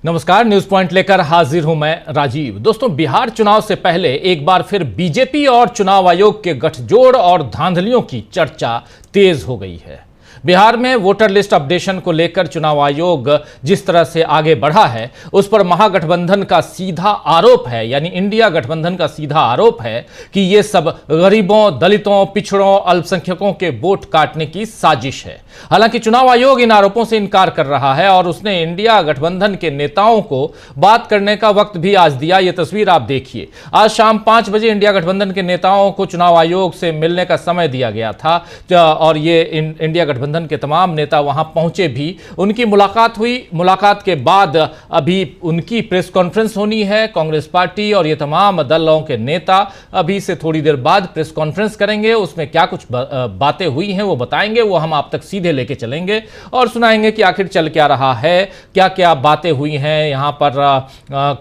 नमस्कार, news point लेकर हाजिर हूं मैं राजीव। दोस्तों, बिहार चुनाव से पहले एक बार फिर बीजेपी और चुनाव आयोग के गठजोड़ और धांधलियों की चर्चा तेज हो गई है। बिहार में वोटर लिस्ट अपडेशन को लेकर चुनाव आयोग जिस तरह से आगे बढ़ा है, उस पर महागठबंधन का सीधा आरोप है, यानी इंडिया गठबंधन का सीधा आरोप है कि ये सब गरीबों, दलितों, पिछड़ों, अल्पसंख्यकों के वोट काटने की साजिश है। हालांकि चुनाव आयोग इन आरोपों से इनकार कर रहा है और उसने इंडिया गठबंधन के नेताओं को बात करने का वक्त भी आज दिया। ये तस्वीर आप देखिए। आज शाम 5 बजे इंडिया गठबंधन के नेताओं को चुनाव आयोग से मिलने का समय दिया गया था और ये इंडिया गठबंधन के तमाम नेता वहां पहुंचे भी। उनकी मुलाकात हुई। मुलाकात के बाद अभी उनकी प्रेस कॉन्फ्रेंस होनी है। कांग्रेस पार्टी और ये तमाम दलों के नेता अभी से थोड़ी देर बाद प्रेस कॉन्फ्रेंस करेंगे। उसमें क्या कुछ बातें हुई हैं वो बताएंगे, वो हम आप तक सीधे लेके चलेंगे और सुनाएंगे कि आखिर चल क्या रहा है, क्या क्या बातें हुई हैं। यहां पर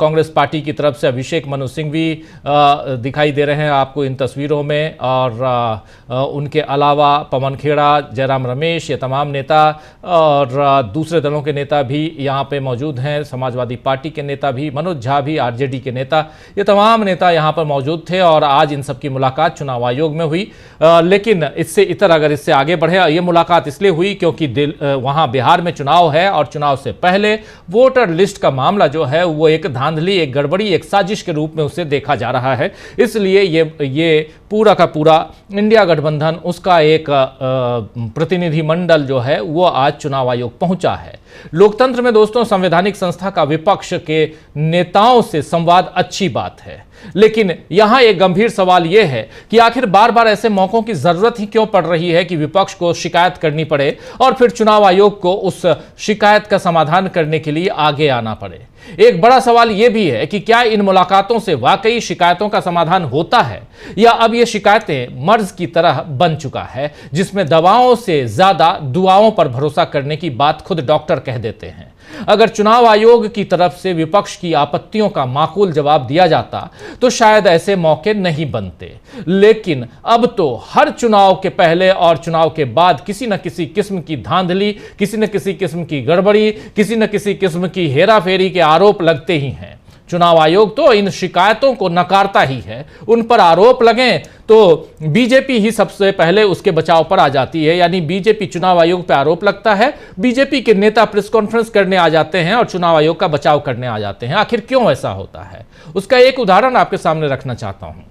कांग्रेस पार्टी की तरफ से अभिषेक मनु सिंह भी दिखाई दे रहे हैं आपको इन तस्वीरों में, और उनके अलावा पवन खेड़ा, जयराम रमेश, ये तमाम नेता और दूसरे दलों के नेता भी यहां पे मौजूद हैं। समाजवादी पार्टी के नेता भी, मनोज झा भी, आरजेडी के नेता, ये तमाम नेता यहां पर मौजूद थे और आज इन सब की मुलाकात चुनाव आयोग में हुई। लेकिन इससे इतर अगर इससे आगे बढ़े, ये मुलाकात इसलिए हुई क्योंकि वहां बिहार में चुनाव है और चुनाव से पहले वोटर लिस्ट का मामला जो है वो एक धांधली, एक गड़बड़ी, एक साजिश के रूप में उसे देखा जा रहा है। इसलिए ये पूरा का पूरा इंडिया गठबंधन, उसका एक प्रतिनिधि मंडल जो है वो आज चुनाव आयोग पहुंचा है। लोकतंत्र में दोस्तों संवैधानिक संस्था का विपक्ष के नेताओं से संवाद अच्छी बात है, लेकिन यहां एक गंभीर सवाल यह है कि आखिर बार बार ऐसे मौकों की जरूरत ही क्यों पड़ रही है कि विपक्ष को शिकायत करनी पड़े और फिर चुनाव आयोग को उस शिकायत का समाधान करने के लिए आगे आना पड़े। एक बड़ा सवाल यह भी है कि क्या इन मुलाकातों से वाकई शिकायतों का समाधान होता है या अब ये शिकायतें मर्ज की तरह बन चुका है, जिसमें दवाओं से ज्यादा दुआओं पर भरोसा करने की बात खुद डॉक्टर कह देते हैं। अगर चुनाव आयोग की तरफ से विपक्ष की आपत्तियों का माकूल जवाब दिया जाता तो शायद ऐसे मौके नहीं बनते, लेकिन अब तो हर चुनाव के पहले और चुनाव के बाद किसी न किसी किस्म की धांधली, किसी न किसी किस्म की गड़बड़ी, किसी न किसी किस्म की हेराफेरी के आरोप लगते ही हैं। चुनाव आयोग तो इन शिकायतों को नकारता ही है। उन पर आरोप लगें तो बीजेपी ही सबसे पहले उसके बचाव पर आ जाती है, यानी बीजेपी चुनाव आयोग पर आरोप लगता है, बीजेपी के नेता प्रेस कॉन्फ्रेंस करने आ जाते हैं और चुनाव आयोग का बचाव करने आ जाते हैं। आखिर क्यों ऐसा होता है, उसका एक उदाहरण आपके सामने रखना चाहता हूं।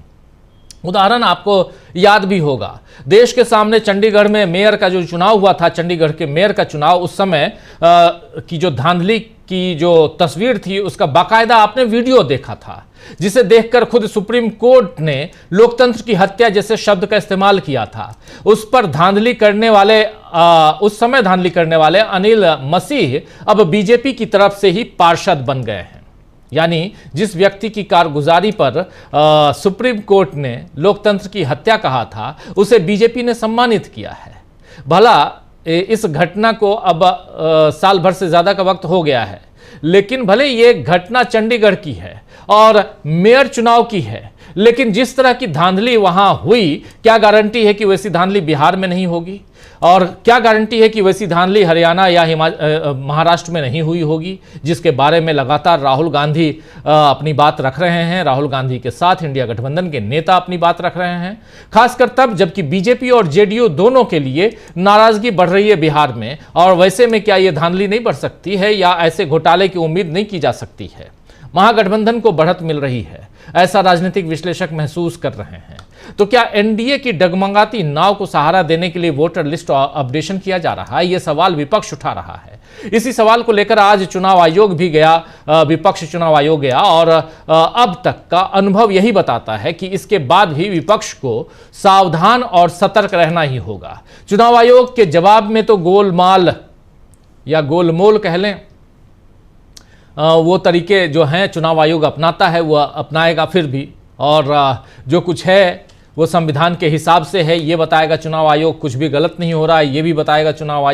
उदाहरण आपको याद भी होगा, देश के सामने चंडीगढ़ में मेयर का जो चुनाव हुआ था, चंडीगढ़ के मेयर का चुनाव, उस समय की जो धांधली की जो तस्वीर थी उसका बाकायदा आपने वीडियो देखा था, जिसे देखकर खुद सुप्रीम कोर्ट ने लोकतंत्र की हत्या जैसे शब्द का इस्तेमाल किया था। उस पर धांधली करने वाले उस समय धांधली करने वाले अनिल मसीह अब बीजेपी की तरफ से ही पार्षद बन गए हैं। यानी जिस व्यक्ति की कारगुजारी पर सुप्रीम कोर्ट ने लोकतंत्र की हत्या कहा था, उसे बीजेपी ने सम्मानित किया है। भला इस घटना को अब साल भर से ज्यादा का वक्त हो गया है, लेकिन भले ये घटना चंडीगढ़ की है और मेयर चुनाव की है, लेकिन जिस तरह की धांधली वहां हुई, क्या गारंटी है कि वैसी धांधली बिहार में नहीं होगी? और क्या गारंटी है कि वैसी धांधली हरियाणा या महाराष्ट्र में नहीं हुई होगी, जिसके बारे में लगातार राहुल गांधी अपनी बात रख रहे हैं। राहुल गांधी के साथ इंडिया गठबंधन के नेता अपनी बात रख रहे हैं, खासकर तब जबकि बीजेपी और जेडीयू दोनों के लिए नाराजगी बढ़ रही है बिहार में। और वैसे में क्या यह धांधली नहीं बढ़ सकती है या ऐसे घोटाले की उम्मीद नहीं की जा सकती है? महागठबंधन को बढ़त मिल रही है, ऐसा राजनीतिक विश्लेषक महसूस कर रहे हैं। तो क्या एनडीए की डगमगाती नाव को सहारा देने के लिए वोटर लिस्ट अपडेशन किया जा रहा है? यह सवाल विपक्ष उठा रहा है। इसी सवाल को लेकर आज चुनाव आयोग भी गया, विपक्ष चुनाव आयोग गया और अब तक का अनुभव यही बताता है कि इसके बाद भी विपक्ष को सावधान और सतर्क रहना ही होगा। चुनाव आयोग के जवाब में तो गोलमाल या गोलमोल कह लें, वो तरीके जो हैं चुनाव आयोग अपनाता है वो अपनाएगा फिर भी, और जो कुछ है वो संविधान के हिसाब से है, ये बताएगा चुनाव आयोग कुछ भी गलत नहीं हो रहा है, ये भी बताएगा चुनाव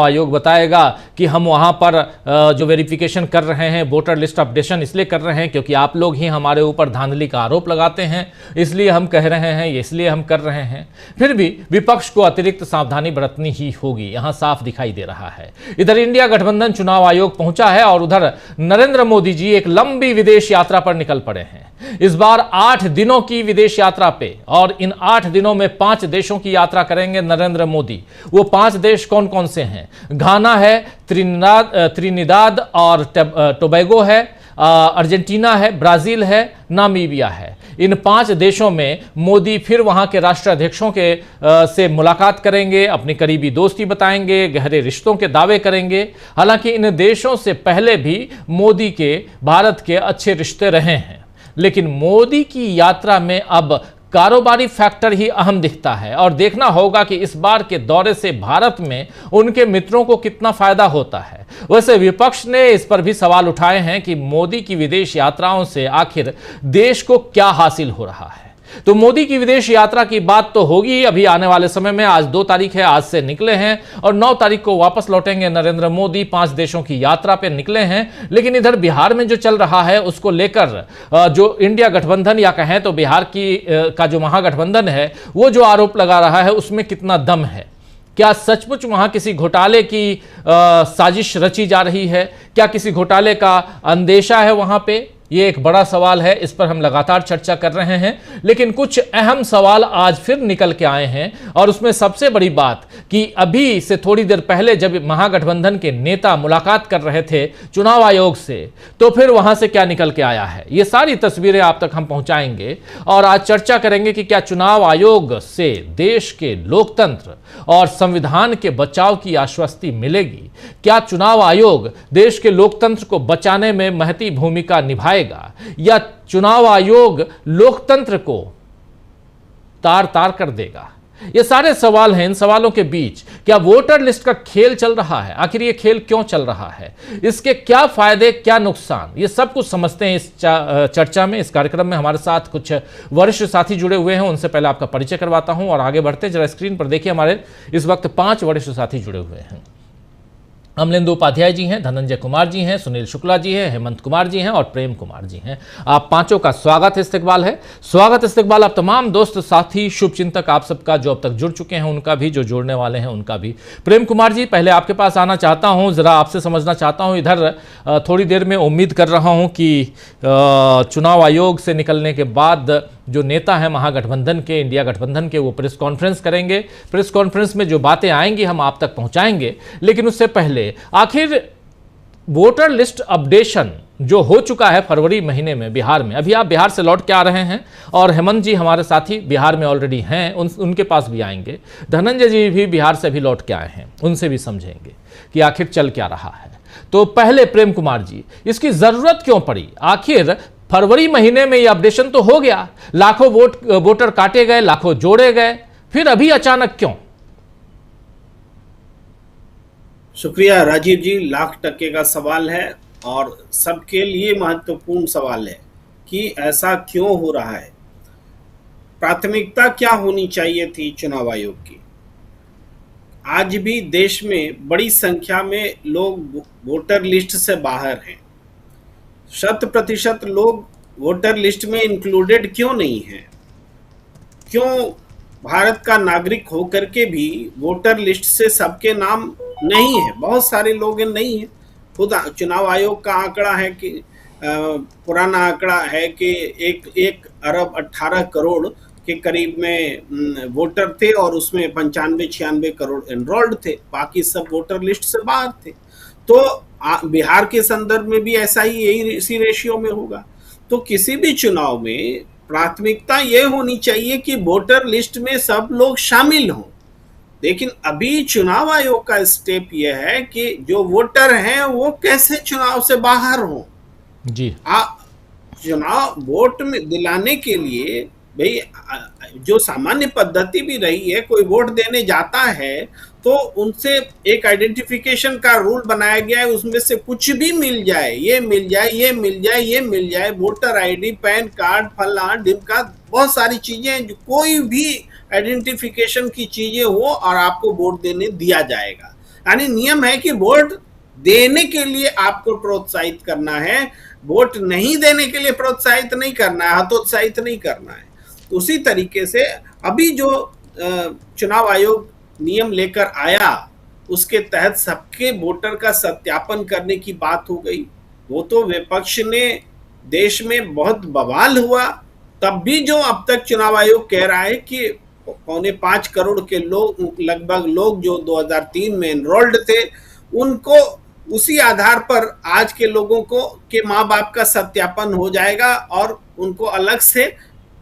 आयोग बताएगा कि हम वहाँ पर जो वेरिफिकेशन कर रहे हैं, वोटर लिस्ट अपडेशन इसलिए कर रहे हैं क्योंकि आप लोग ही हमारे ऊपर धांधली का आरोप लगाते हैं, इसलिए हम कह रहे हैं, इसलिए हम कर रहे हैं। फिर भी विपक्ष को अतिरिक्त सावधानी बरतनी ही होगी, यहाँ साफ दिखाई दे रहा है। इधर इंडिया गठबंधन चुनाव आयोग पहुंचा है और उधर नरेंद्र मोदी जी एक लंबी विदेश यात्रा पर निकल पड़े हैं। इस बार 8 दिनों की विदेश यात्रा पे, और इन 8 दिनों में 5 देशों की यात्रा करेंगे नरेंद्र मोदी। वो 5 देश कौन कौन से हैं? घाना है, त्रिनिदाद और टोबैगो है, अर्जेंटीना है, ब्राजील है, नामीबिया है। इन 5 देशों में मोदी फिर वहां के राष्ट्राध्यक्षों के से मुलाकात करेंगे, अपनी करीबी दोस्ती बताएंगे, गहरे रिश्तों के दावे करेंगे। हालांकि इन देशों से पहले भी मोदी के भारत के अच्छे रिश्ते रहे हैं, लेकिन मोदी की यात्रा में अब कारोबारी फैक्टर ही अहम दिखता है और देखना होगा कि इस बार के दौरे से भारत में उनके मित्रों को कितना फायदा होता है। वैसे विपक्ष ने इस पर भी सवाल उठाए हैं कि मोदी की विदेश यात्राओं से आखिर देश को क्या हासिल हो रहा है। तो मोदी की विदेश यात्रा की बात तो होगी अभी आने वाले समय में। आज 2 तारीख है, आज से निकले हैं और 9 तारीख को वापस लौटेंगे नरेंद्र मोदी। 5 देशों की यात्रा पे निकले हैं। लेकिन इधर बिहार में जो चल रहा है उसको लेकर जो इंडिया गठबंधन या कहें तो बिहार की का जो महागठबंधन है वो जो आरोप लगा रहा है उसमें कितना दम है? क्या सचमुच वहां किसी घोटाले की साजिश रची जा रही है? क्या किसी घोटाले का अंदेशा है वहां पे? ये एक बड़ा सवाल है, इस पर हम लगातार चर्चा कर रहे हैं। लेकिन कुछ अहम सवाल आज फिर निकल के आए हैं और उसमें सबसे बड़ी बात कि अभी से थोड़ी देर पहले जब महागठबंधन के नेता मुलाकात कर रहे थे चुनाव आयोग से, तो फिर वहां से क्या निकल के आया है, ये सारी तस्वीरें आप तक हम पहुंचाएंगे और आज चर्चा करेंगे कि क्या चुनाव आयोग से देश के लोकतंत्र और संविधान के बचाव की आश्वस्ति मिलेगी? क्या चुनाव आयोग देश के लोकतंत्र को बचाने में महती भूमिका निभाए या चुनाव आयोग लोकतंत्र को तार तार कर देगा? ये सारे सवाल हैं। इन सवालों के बीच क्या वोटर लिस्ट का खेल चल रहा है? आखिर ये खेल क्यों चल रहा है? इसके क्या फायदे, क्या नुकसान, ये सब कुछ समझते हैं इस चर्चा में। इस कार्यक्रम में हमारे साथ कुछ वरिष्ठ साथी जुड़े हुए हैं, उनसे पहले आपका परिचय करवाता हूं और आगे बढ़ते। जरा स्क्रीन पर देखिए, हमारे इस वक्त 5 वरिष्ठ साथी जुड़े हुए हैं। अमलेंदु उपाध्याय जी हैं, धनंजय कुमार जी हैं, सुनील शुक्ला जी हैं, हेमंत कुमार जी हैं और प्रेम कुमार जी हैं। आप पांचों का स्वागत इस्तकबाल है। स्वागत इस्तकबाल आप तमाम दोस्त साथी शुभचिंतक आप सबका, जो अब तक जुड़ चुके हैं उनका भी, जो जुड़ने वाले हैं उनका भी। प्रेम कुमार जी, पहले आपके पास आना चाहता हूं, जरा आपसे समझना चाहता हूं। इधर थोड़ी देर में उम्मीद कर रहा हूं कि चुनाव आयोग से निकलने के बाद जो नेता है महागठबंधन के, इंडिया गठबंधन के, वो प्रेस कॉन्फ्रेंस करेंगे। प्रेस कॉन्फ्रेंस में जो बातें आएंगी हम आप तक पहुंचाएंगे। लेकिन उससे पहले आखिर वोटर लिस्ट अपडेशन जो हो चुका है फरवरी महीने में बिहार में, अभी आप बिहार से लौट के आ रहे हैं और हेमंत जी हमारे साथी बिहार में ऑलरेडी हैं, उनके पास भी आएंगे। धनंजय जी भी बिहार से भी लौट के आए हैं, उनसे भी समझेंगे कि आखिर चल क्या रहा है। तो पहले प्रेम कुमार जी, इसकी जरूरत क्यों पड़ी? आखिर फरवरी महीने में ये अपडेशन तो हो गया, लाखों वोटर काटे गए, लाखों जोड़े गए, फिर अभी अचानक क्यों? शुक्रिया राजीव जी, लाख% का सवाल है और सबके लिए महत्वपूर्ण सवाल है कि ऐसा क्यों हो रहा है। प्राथमिकता क्या होनी चाहिए थी चुनाव आयोग की? आज भी देश में बड़ी संख्या में लोग वोटर लिस्ट से बाहर हैं। 100% लोग वोटर लिस्ट में इंक्लूडेड क्यों नहीं हैं? क्यों भारत का नागरिक होकर के भी वोटर लिस्ट से सबके नाम नहीं है? बहुत सारे लोग नहीं हैं। खुद चुनाव आयोग का आंकड़ा है कि पुराना आंकड़ा है कि 1 अरब 18 करोड़ के करीब में वोटर थे और उसमें 95-96 करोड़ एनरोल्ड थे, बाकी सब वोटर लिस्ट से बाहर थे। तो बिहार के संदर्भ में भी ऐसा ही, इसी रेशियो में होगा। तो किसी भी चुनाव में प्राथमिकता ये होनी चाहिए कि वोटर लिस्ट में सब लोग शामिल हों। लेकिन अभी चुनाव आयोग का स्टेप यह है कि जो वोटर हैं वो कैसे चुनाव से बाहर हों जी। चुनाव वोट में दिलाने के लिए भाई जो सामान्य पद्धति भी रही है, कोई वोट देने जाता है तो उनसे एक आइडेंटिफिकेशन का रूल बनाया गया है, उसमें से कुछ भी मिल जाए, ये मिल जाए, ये मिल जाए, ये मिल जाए, वोटर आईडी, पैन कार्ड, फला ढिमका, बहुत सारी चीजें हैं, जो कोई भी आइडेंटिफिकेशन की चीजें हो और आपको वोट देने दिया जाएगा। यानी नियम है कि वोट देने के लिए आपको प्रोत्साहित करना है, वोट नहीं देने के लिए प्रोत्साहित नहीं करना है, हतोत्साहित नहीं करना है। तो उसी तरीके से अभी जो चुनाव आयोग नियम लेकर आया, उसके तहत सबके वोटर का सत्यापन करने की बात हो गई। वो तो विपक्ष ने देश में बहुत बवाल हुआ, तब भी जो अब तक चुनाव आयोग कह रहा है कि 4.25 करोड़ के लोग, लगभग लोग जो 2003 में एनरोल्ड थे, उनको उसी आधार पर आज के लोगों को के माँ बाप का सत्यापन हो जाएगा और उनको अलग से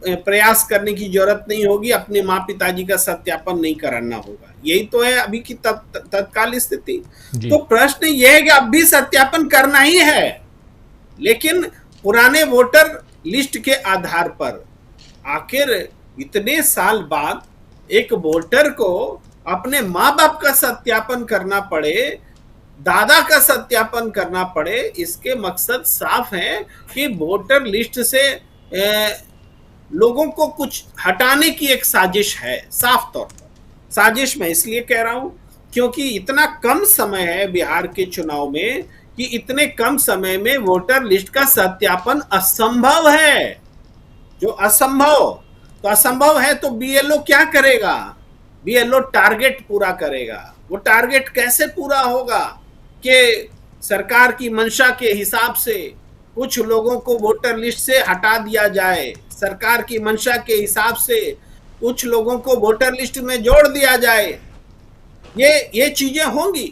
प्रयास करने की जरूरत नहीं होगी, अपने माँ पिताजी का सत्यापन नहीं कराना होगा। यही तो है अभी की तत्काल स्थिति। तो प्रश्न यह है कि अब भी सत्यापन करना ही है, लेकिन पुराने वोटर लिस्ट के आधार पर। आखिर इतने साल बाद एक वोटर को अपने माँ बाप का सत्यापन करना पड़े, दादा का सत्यापन करना पड़े, इसके मकसद साफ है कि वोटर लिस्ट से लोगों को कुछ हटाने की एक साजिश है। साफ तौर पर साजिश मैं इसलिए कह रहा हूं क्योंकि इतना कम समय है बिहार के चुनाव में कि इतने कम समय में वोटर लिस्ट का सत्यापन असंभव है। जो असंभव है तो बीएलओ क्या करेगा? बीएलओ टारगेट पूरा करेगा। वो टारगेट कैसे पूरा होगा कि सरकार की मंशा के हिसाब से कुछ लोगों को वोटर लिस्ट से हटा दिया जाए, सरकार की मंशा के हिसाब से कुछ लोगों को वोटर लिस्ट में जोड़ दिया जाए। ये चीजें होंगी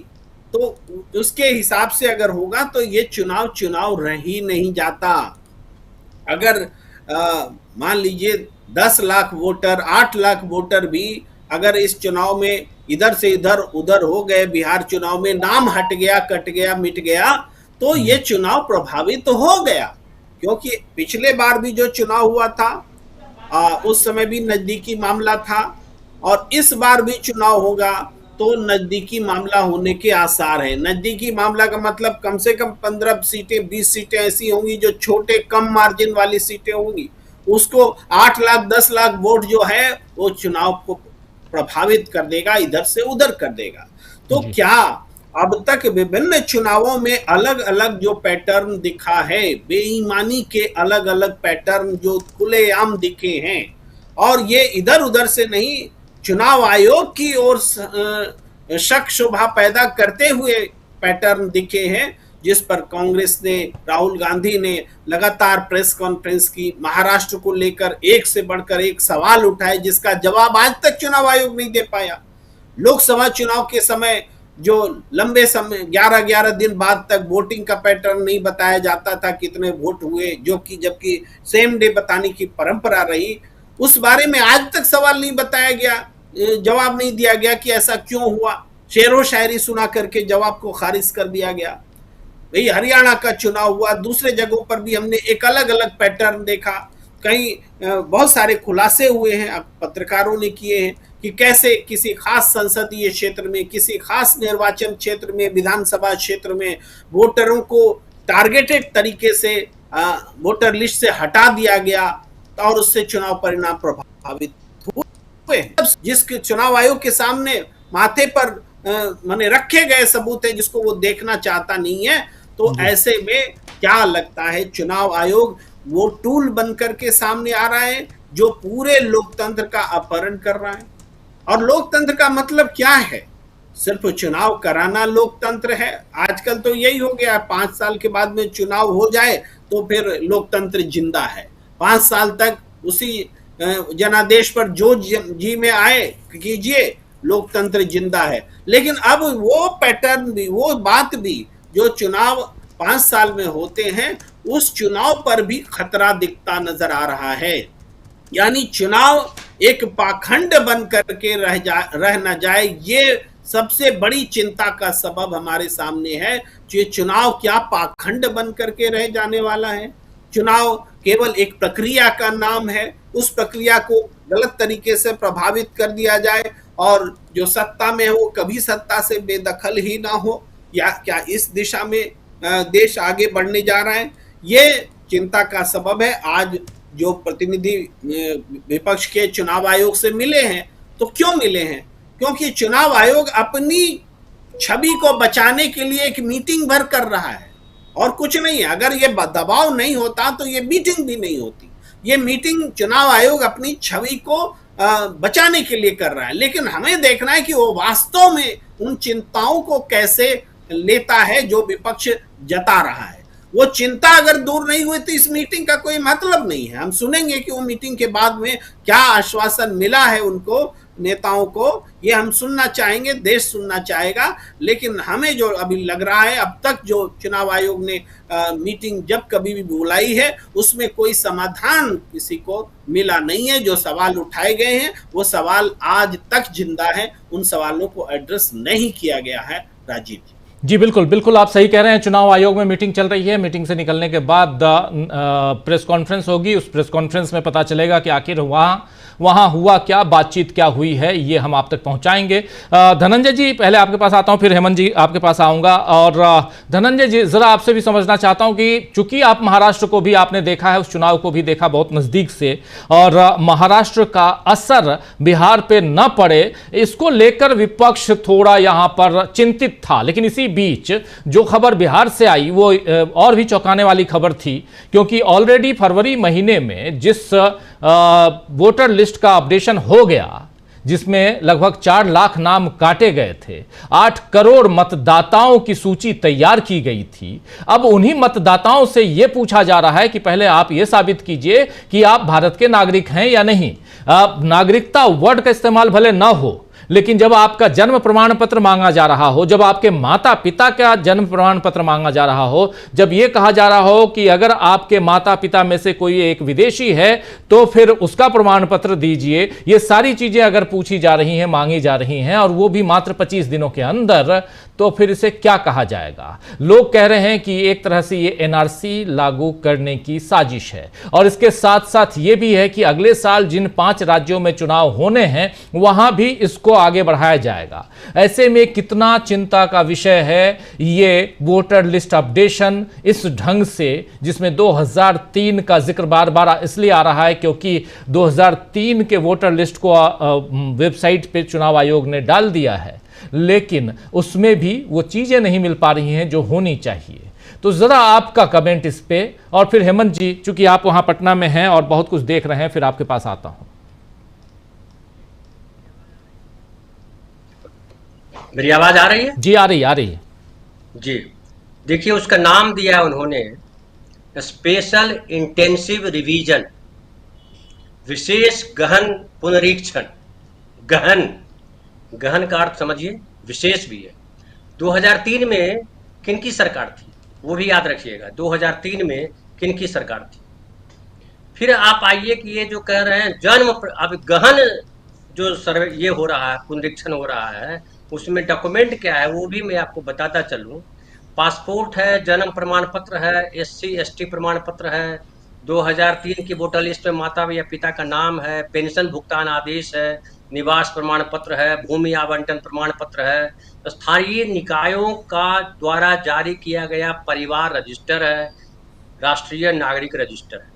तो उसके हिसाब से अगर होगा तो ये चुनाव रह ही नहीं जाता। अगर मान लीजिए 10 लाख वोटर, 8 लाख वोटर भी अगर इस चुनाव में इधर से इधर उधर हो गए, बिहार चुनाव में नाम हट गया, कट गया, मिट गया, तो ये चुनाव प्रभावित तो हो गया। क्योंकि पिछले बार भी जो चुनाव हुआ था उस समय भी नजदीकी मामला था, और इस बार भी चुनाव होगा तो नजदीकी मामला होने के आसार है। नजदीकी मामला का मतलब कम से कम 15 सीटें, 20 सीटें ऐसी होंगी जो छोटे कम मार्जिन वाली सीटें होंगी। उसको 8 लाख 10 लाख वोट जो है वो चुनाव को प्रभावित कर देगा, इधर से उधर कर देगा। तो क्या अब तक विभिन्न चुनावों में अलग अलग जो पैटर्न दिखा है, बेईमानी के अलग अलग पैटर्न जो खुलेआम दिखे हैं, और ये इधर उधर से नहीं, चुनाव आयोग की ओर शक शुबा पैदा करते हुए पैटर्न दिखे हैं, जिस पर कांग्रेस ने, राहुल गांधी ने लगातार प्रेस कॉन्फ्रेंस की, महाराष्ट्र को लेकर एक से बढ़कर एक सवाल उठाए जिसका जवाब आज तक चुनाव आयोग नहीं दे पाया। लोकसभा चुनाव के समय जो लंबे समय 11-11 दिन बाद तक वोटिंग का पैटर्न नहीं बताया जाता था, कितने वोट हुए, जो कि जबकि सेम डे बताने की परंपरा रही, उस बारे में आज तक सवाल नहीं बताया गया, जवाब नहीं दिया गया कि ऐसा क्यों हुआ। शेरो शायरी सुना करके जवाब को खारिज कर दिया गया। भाई हरियाणा का चुनाव हुआ, दूसरे जगहों पर भी हमने एक अलग अलग पैटर्न देखा, कहीं बहुत सारे खुलासे हुए हैं, पत्रकारों ने किए हैं कि कैसे किसी खास संसदीय क्षेत्र में, किसी खास निर्वाचन क्षेत्र में, विधानसभा क्षेत्र में वोटरों को टारगेटेड तरीके से वोटर लिस्ट से हटा दिया गया और उससे चुनाव परिणाम प्रभावित हुए। जिसके चुनाव आयोग के सामने माथे पर माने रखे गए सबूत है, जिसको वो देखना चाहता नहीं है। तो ऐसे में क्या लगता है चुनाव आयोग वो टूल बनकर के सामने आ रहा है जो पूरे लोकतंत्र का अपहरण कर रहा है। और लोकतंत्र का मतलब क्या है? सिर्फ चुनाव कराना लोकतंत्र है? आजकल तो यही हो गया, 5 साल के बाद में चुनाव हो जाए तो फिर लोकतंत्र जिंदा है। 5 साल तक उसी जनादेश पर जो जी में आए कीजिए, लोकतंत्र जिंदा है। लेकिन अब वो पैटर्न भी, वो बात भी जो चुनाव 5 साल में होते हैं, उस चुनाव पर भी खतरा दिखता नजर आ रहा है। यानी चुनाव एक पाखंड बन करके रह न जाए, ये सबसे बड़ी चिंता का सबब हमारे सामने है। कि चुनाव क्या पाखंड बन करके रह जाने वाला है? चुनाव केवल एक प्रक्रिया का नाम है, उस प्रक्रिया को गलत तरीके से प्रभावित कर दिया जाए और जो सत्ता में है वो कभी सत्ता से बेदखल ही ना हो, या क्या इस दिशा में देश आगे बढ़ने जा रहा है? ये चिंता का सबब है। आज जो प्रतिनिधि विपक्ष के चुनाव आयोग से मिले हैं। तो क्यों मिले हैं? क्योंकि चुनाव आयोग अपनी छवि को बचाने के लिए एक मीटिंग भर कर रहा है और कुछ नहीं है। अगर ये दबाव नहीं होता तो ये मीटिंग भी नहीं होती। ये मीटिंग चुनाव आयोग अपनी छवि को बचाने के लिए कर रहा है, लेकिन हमें देखना है कि वो वास्तव में उन चिंताओं को कैसे लेता है जो विपक्ष जता रहा है। वो चिंता अगर दूर नहीं हुई तो इस मीटिंग का कोई मतलब नहीं है। हम सुनेंगे कि वो मीटिंग के बाद में क्या आश्वासन मिला है उनको, नेताओं को, ये हम सुनना चाहेंगे, देश सुनना चाहेगा। लेकिन हमें जो अभी लग रहा है, अब तक जो चुनाव आयोग ने मीटिंग जब कभी भी बुलाई है उसमें कोई समाधान किसी को मिला नहीं है। जो सवाल उठाए गए हैं वो सवाल आज तक जिंदा है, उन सवालों को एड्रेस नहीं किया गया है। राजीव जी जी बिल्कुल बिल्कुल, आप सही कह रहे हैं। चुनाव आयोग में मीटिंग चल रही है। मीटिंग से निकलने के बाद प्रेस कॉन्फ्रेंस होगी। उस प्रेस कॉन्फ्रेंस में पता चलेगा कि आखिर वहाँ हुआ क्या, बातचीत क्या हुई है, ये हम आप तक पहुंचाएंगे। धनंजय जी, पहले आपके पास आता हूं, फिर हेमंत जी आपके पास आऊंगा। और धनंजय जी, जरा आपसे भी समझना चाहता हूं कि चूंकि आप महाराष्ट्र को भी आपने देखा है, उस चुनाव को भी देखा बहुत नजदीक से, और महाराष्ट्र का असर बिहार पे न पड़े, इसको लेकर विपक्ष थोड़ा यहां पर चिंतित था। लेकिन इसी बीच जो खबर बिहार से आई वो और भी चौंकाने वाली खबर थी, क्योंकि ऑलरेडी फरवरी महीने में जिस वोटर लिस्ट का अपडेशन हो गया, जिसमें लगभग 4 लाख नाम काटे गए थे, 8 करोड़ मतदाताओं की सूची तैयार की गई थी। अब उन्हीं मतदाताओं से यह पूछा जा रहा है कि पहले आप यह साबित कीजिए कि आप भारत के नागरिक हैं या नहीं। नागरिकता वर्ड का इस्तेमाल भले ना हो, लेकिन जब आपका जन्म प्रमाण पत्र मांगा जा रहा हो, जब आपके माता पिता का जन्म प्रमाण पत्र मांगा जा रहा हो, जब यह कहा जा रहा हो कि अगर आपके माता पिता में से कोई एक विदेशी है तो फिर उसका प्रमाण पत्र दीजिए, ये सारी चीजें अगर पूछी जा रही हैं, मांगी जा रही हैं, और वो भी मात्र 25 दिनों के अंदर, तो फिर इसे क्या कहा जाएगा? लोग कह रहे हैं कि एक तरह से ये एनआरसी लागू करने की साजिश है, और इसके साथ साथ ये भी है कि अगले साल जिन 5 राज्यों में चुनाव होने हैं वहां भी इसको आगे बढ़ाया जाएगा। ऐसे में कितना चिंता का विषय है ये वोटर लिस्ट अपडेशन इस ढंग से, जिसमें 2003 का जिक्र बार बार इसलिए आ रहा है क्योंकि 2003 के वोटर लिस्ट को वेबसाइट पे चुनाव आयोग ने डाल दिया है, लेकिन उसमें भी वो चीजें नहीं मिल पा रही हैं जो होनी चाहिए। तो जरा आपका कमेंट इस पे, और फिर हेमंत जी, चूंकि आप वहां पटना में हैं और बहुत कुछ देख रहे हैं, फिर आपके पास आता हूं। मेरी आवाज आ रही है? जी आ रही है जी। देखिए, उसका नाम दिया उन्होंने स्पेशल इंटेंसिव रिवीजन, विशेष गहन पुनरीक्षण। गहन का अर्थ समझिए, विशेष भी है। 2003 में किनकी सरकार थी वो भी याद रखिएगा। 2003 में किनकी सरकार थी। फिर आप आइए कि ये जो कह रहे हैं अब गहन जो सर्वे ये हो रहा है, पुनरीक्षण हो रहा है, उसमें डॉक्यूमेंट क्या है वो भी मैं आपको बताता चलूं। पासपोर्ट है, जन्म प्रमाण पत्र है, SC ST प्रमाण पत्र है, 2003 की वोटर लिस्ट में माता या पिता का नाम है, पेंशन भुगतान आदेश है, निवास प्रमाण पत्र है, भूमि आवंटन प्रमाण पत्र है, स्थानीय निकायों का द्वारा जारी किया गया परिवार रजिस्टर है, राष्ट्रीय नागरिक रजिस्टर है।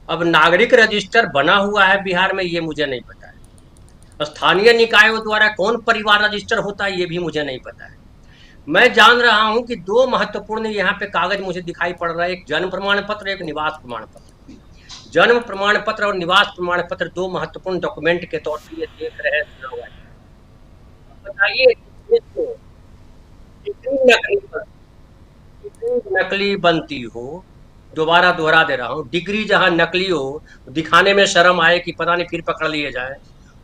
अब नागरिक रजिस्टर बना हुआ है बिहार में, ये मुझे नहीं पता है। स्थानीय निकायों द्वारा कौन परिवार रजिस्टर होता है ये भी मुझे नहीं पता है। मैं जान रहा हूं कि 2 महत्वपूर्ण यहाँ पे कागज मुझे दिखाई पड़ रहा है, एक जन्म प्रमाण पत्र, एक निवास प्रमाण पत्र। जन्म प्रमाण पत्र और निवास प्रमाण पत्र 2 महत्वपूर्ण डॉक्यूमेंट के तौर पर ये देख रहे हैं। बताइए नकली बनती हो, दोबारा दोहरा दे रहा हूँ, डिग्री जहां नकली हो, दिखाने में शर्म आए कि पता नहीं फिर पकड़ लिए जाए,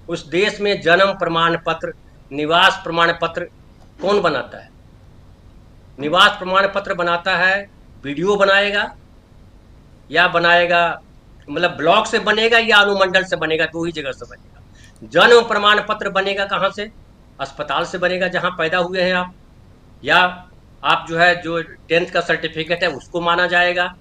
उस देश में जन्म प्रमाण पत्र, निवास प्रमाण पत्र कौन बनाता है? निवास प्रमाण पत्र बनाता है वीडियो बनाएगा या बनाएगा, मतलब ब्लॉक से बनेगा या अनुमंडल से बनेगा, 2 ही जगह से बनेगा। जन्म प्रमाण पत्र बनेगा कहाँ से? अस्पताल से बनेगा जहां पैदा हुए हैं आप, या आप जो है जो 10th का सर्टिफिकेट है उसको माना जाएगा।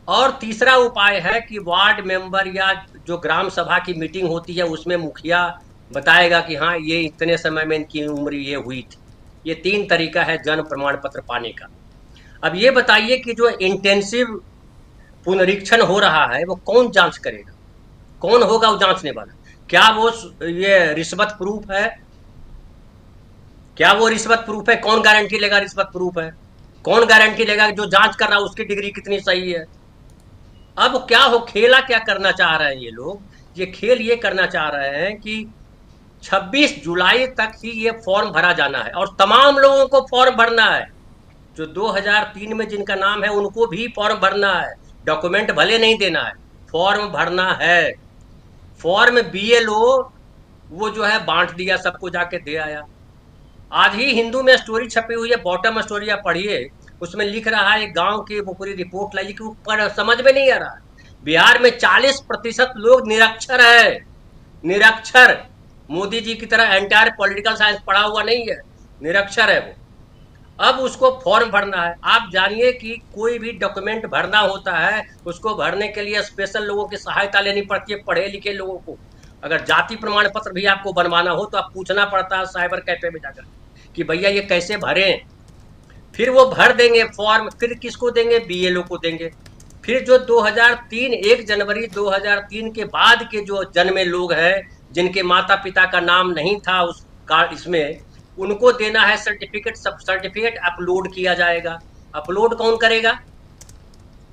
और तीसरा उपाय है कि वार्ड मेंबर या जो ग्राम सभा की मीटिंग होती है उसमें मुखिया बताएगा कि हाँ ये इतने समय में इनकी उम्र ये हुई थी। ये 3 तरीका है जन्म प्रमाण पत्र पाने का। अब ये बताइए कि जो इंटेंसिव पुनरीक्षण हो रहा है वो कौन जांच करेगा? कौन होगा वो जांचने वाला? क्या वो ये रिश्वत प्रूफ है? क्या वो रिश्वत प्रूफ है? कौन गारंटी लेगा रिश्वत प्रूफ है? कौन गारंटी लेगा कि जो जांच कर रहा है उसकी डिग्री कितनी सही है? अब क्या हो, खेला क्या करना चाह रहे हैं ये लोग? ये खेल ये करना चाह रहे हैं कि 26 जुलाई तक ही ये फॉर्म भरा जाना है और तमाम लोगों को फॉर्म भरना है। जो 2003 में जिनका नाम है उनको भी फॉर्म भरना है। डॉक्यूमेंट भले नहीं देना है, फॉर्म भरना है। फॉर्म BLO वो जो है बांट दिया, सबको जाके दे आया। आज ही हिंदू में स्टोरी छपी हुई है, बॉटम स्टोरी आप पढ़िए, उसमें लिख रहा है गांव की वो पूरी रिपोर्ट लाई कि वो समझ में नहीं आ रहा। बिहार में 40% लोग निरक्षर है, निरक्षर। मोदी जी की तरह एंटायर पॉलिटिकल साइंस पढ़ा हुआ नहीं है, निरक्षर है वो। अब उसको फॉर्म भरना है। आप जानिए कि कोई भी डॉक्यूमेंट भरना होता है, उसको भरने के लिए स्पेशल लोगों की सहायता लेनी पड़ती है, पढ़े लिखे लोगों को। अगर जाति प्रमाण पत्र भी आपको बनवाना हो तो आप पूछना पड़ता है साइबर कैफे में जाकर कि भैया ये कैसे भरें। फिर वो भर देंगे फॉर्म, फिर किसको देंगे? BLO को देंगे। फिर जो 2003 1 जनवरी 2003 के बाद के जो जन्मे लोग हैं, जिनके माता पिता का नाम नहीं था उस कार्ड इसमें, उनको देना है सर्टिफिकेट। सब सर्टिफिकेट अपलोड किया जाएगा। अपलोड कौन करेगा?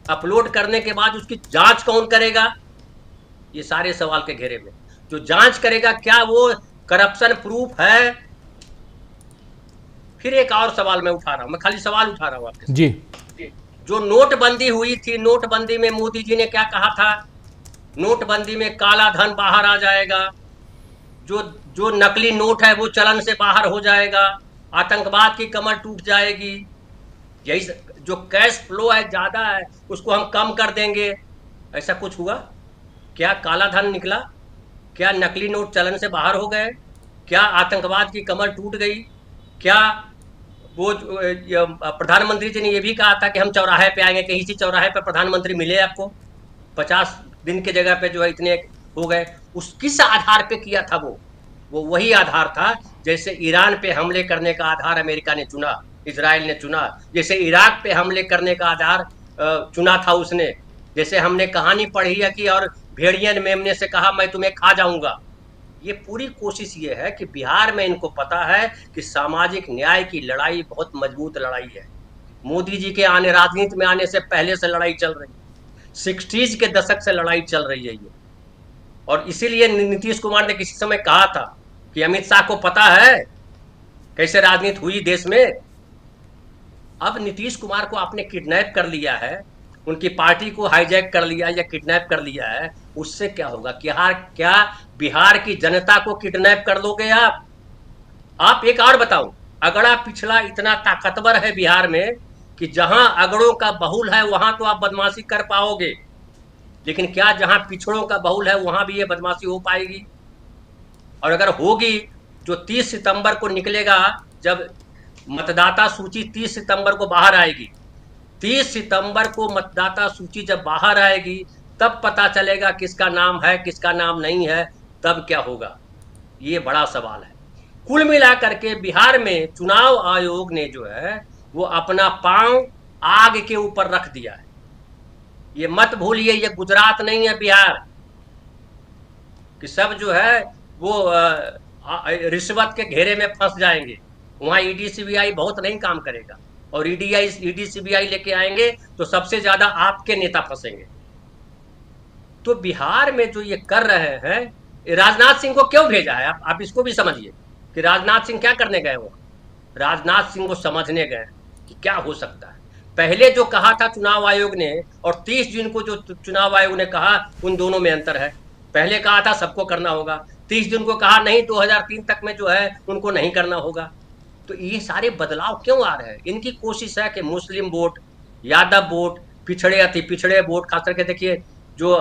अपलोड करने के बाद उसकी जांच कौन करेगा? ये सारे सवाल के घेरे में जो जांच करेगा, क्या वो करप्शन प्रूफ है? फिर एक और सवाल मैं उठा रहा हूं, मैं खाली सवाल उठा रहा हूं आपके जी। जो नोटबंदी हुई थी, नोटबंदी में मोदी जी ने क्या कहा था? नोटबंदी में काला धन बाहर आ जाएगा, जो नकली नोट है वो चलन से बाहर हो जाएगा, आतंकवाद की कमर टूट जाएगी, यही जो कैश फ्लो है ज्यादा है उसको हम कम कर देंगे। ऐसा कुछ हुआ क्या? काला धन निकला क्या? नकली नोट चलन से बाहर हो गए क्या? आतंकवाद की कमर टूट गई क्या? वो प्रधानमंत्री जी ने ये भी कहा था कि हम चौराहे पे आएंगे, कहीं इसी चौराहे पे प्रधानमंत्री मिले आपको। 50 दिन की जगह पे जो है इतने हो गए। उस किस आधार पे किया था? वो वही आधार था जैसे ईरान पे हमले करने का आधार अमेरिका ने चुना, इजराइल ने चुना, जैसे इराक पे हमले करने का आधार चुना था उसने, जैसे हमने कहानी पढ़ी है कि और भेड़िया ने मेमने से कहा मैं तुम्हें खा जाऊंगा। ये पूरी कोशिश ये है कि बिहार में इनको पता है कि सामाजिक न्याय की लड़ाई बहुत मजबूत लड़ाई है। मोदी जी के आने, राजनीति में आने से पहले से लड़ाई चल रही है, 60s के दशक से लड़ाई चल रही है ये। और इसीलिए नीतीश कुमार ने किसी समय कहा था कि अमित शाह को पता है कैसे राजनीति हुई देश में। अब नीतीश कुमार को आपने किडनैप कर लिया है, उनकी पार्टी को हाईजैक कर लिया या किडनैप कर लिया है, उससे क्या होगा? क्या बिहार की जनता को किडनैप कर लोगे आप? आप एक और बताओ, अगड़ा पिछड़ा इतना ताकतवर है बिहार में कि जहां अगड़ों का बहुल है वहां तो आप बदमाशी कर पाओगे, लेकिन क्या जहां पिछड़ों का बहुल है वहां भी ये बदमाशी हो पाएगी? और अगर होगी, जो 30 सितंबर को निकलेगा, जब मतदाता सूची 30 सितंबर को बाहर आएगी, 30 सितंबर को मतदाता सूची जब बाहर आएगी तब पता चलेगा किसका नाम है किसका नाम नहीं है, तब क्या होगा? ये बड़ा सवाल है। कुल मिलाकर के बिहार में चुनाव आयोग ने जो है वो अपना पांव आग के ऊपर रख दिया है। ये मत भूलिए, ये गुजरात नहीं है बिहार कि सब जो है वो रिश्वत के घेरे में फंस जाएंगे। वहां ईडी सीबीआई बहुत नहीं काम करेगा, और ईडी सीबीआई लेके आएंगे तो सबसे ज्यादा आपके नेता फंसेंगे। तो बिहार में जो ये कर रहे हैं, राजनाथ सिंह को क्यों भेजा है? आप इसको भी समझिए कि राजनाथ सिंह क्या करने गए वो? राजनाथ सिंह को समझने गए कि क्या हो सकता है। पहले जो कहा था चुनाव आयोग ने और 30 जून को जो चुनाव आयोग ने कहा, उन दोनों में अंतर है। पहले कहा था सबको करना होगा, 30 जून को कहा नहीं 2003 तक में जो है उनको नहीं करना होगा। तो ये सारे बदलाव क्यों आ रहे हैं? इनकी कोशिश है कि मुस्लिम वोट, यादव वोट, पिछड़े अति पिछड़े वोट, खास करके देखिए जो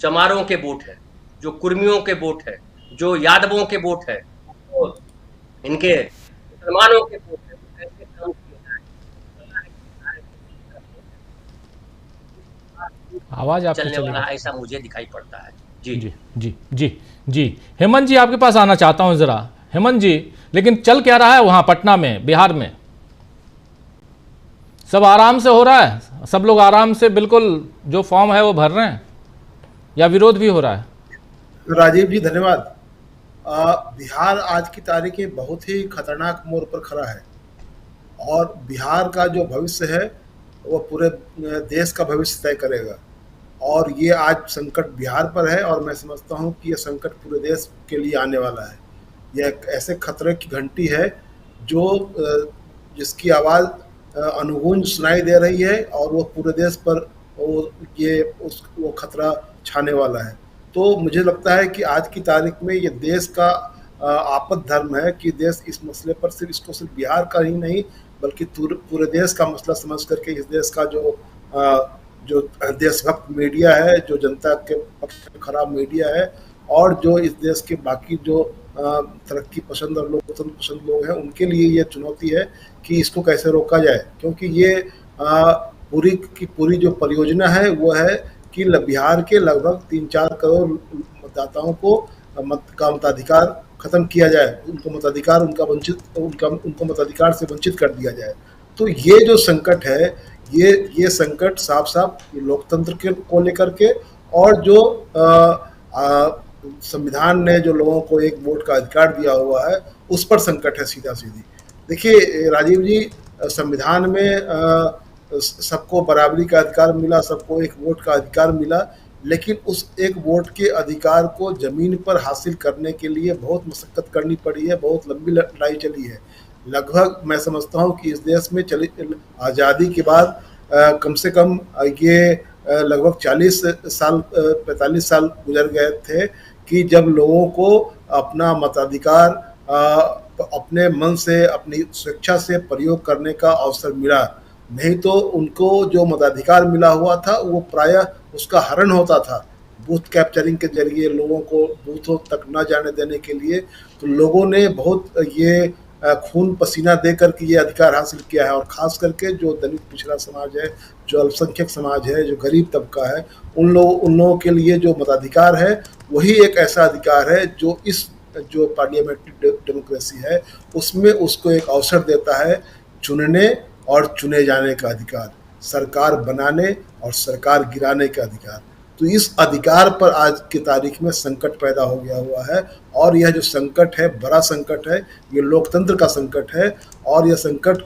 चमारों के वोट है, जो कुर्मियों के वोट है, जो यादवों के वोट है, तो इनके मुसलमानों के वोट है, ऐसे काम किए आवाज आपकी चलने चली वाला गई। ऐसा मुझे दिखाई पड़ता है। जी जी जी जी जी हेमंत जी, आपके पास आना चाहता हूं जरा। हेमंत जी, लेकिन चल क्या रहा है वहां पटना में, बिहार में? सब आराम से हो रहा है? सब लोग आराम से बिल्कुल जो फॉर्म है वो भर रहे हैं, या विरोध भी हो रहा है? राजीव जी धन्यवाद। बिहार आज की तारीख में बहुत ही खतरनाक मोड़ पर खड़ा है और बिहार का जो भविष्य है वो पूरे देश का भविष्य तय करेगा। और ये आज संकट बिहार पर है और मैं समझता हूँ कि ये संकट पूरे देश के लिए आने वाला है। यह एक ऐसे खतरे की घंटी है जो जिसकी आवाज़ अनुगूंज सुनाई दे रही है और वो पूरे देश पर वो खतरा छाने वाला है। तो मुझे लगता है कि आज की तारीख में ये देश का आपद धर्म है कि देश इस मसले पर इसको सिर्फ बिहार का ही नहीं बल्कि पूरे देश का मसला समझ करके इस देश का जो देशभक्त मीडिया है, जो जनता के पक्ष में खरा मीडिया है और जो इस देश के बाकी जो तरक्की पसंद और लोकतंत्र पसंद लोग हैं उनके लिए ये चुनौती है कि इसको कैसे रोका जाए। क्योंकि ये पूरी की पूरी जो परियोजना है वो है कि बिहार के लगभग 3-4 करोड़ मतदाताओं को मताधिकार खत्म किया जाए, उनको मताधिकार से वंचित कर दिया जाए। तो ये जो संकट है ये संकट साफ साफ लोकतंत्र को लेकर के और जो संविधान ने जो लोगों को एक वोट का अधिकार दिया हुआ है उस पर संकट है सीधा सीधी। देखिए राजीव जी, संविधान में सबको बराबरी का अधिकार मिला, सबको एक वोट का अधिकार मिला, लेकिन उस एक वोट के अधिकार को जमीन पर हासिल करने के लिए बहुत मशक्कत करनी पड़ी है, बहुत लंबी लड़ाई चली है। लगभग मैं समझता हूँ कि इस देश में आज़ादी के बाद कम से कम ये लगभग 40 साल 45 साल गुजर गए थे कि जब लोगों को अपना मताधिकार अपने मन से अपनी स्वेच्छा से प्रयोग करने का अवसर मिला। नहीं तो उनको जो मताधिकार मिला हुआ था वो प्रायः उसका हरण होता था बूथ कैप्चरिंग के जरिए, लोगों को बूथों तक न जाने देने के लिए। तो लोगों ने बहुत ये खून पसीना दे करके ये अधिकार हासिल किया है और ख़ास करके जो दलित पिछड़ा समाज है, जो अल्पसंख्यक समाज है, जो गरीब तबका है, उन लोगों के लिए जो मताधिकार है वही एक ऐसा अधिकार है जो इस जो पार्लियामेंट्री डेमोक्रेसी है उसमें उसको एक अवसर देता है चुनने और चुने जाने का अधिकार, सरकार बनाने और सरकार गिराने का अधिकार। तो इस अधिकार पर आज की तारीख में संकट पैदा हो गया हुआ है और यह जो संकट है बड़ा संकट है, ये लोकतंत्र का संकट है और यह संकट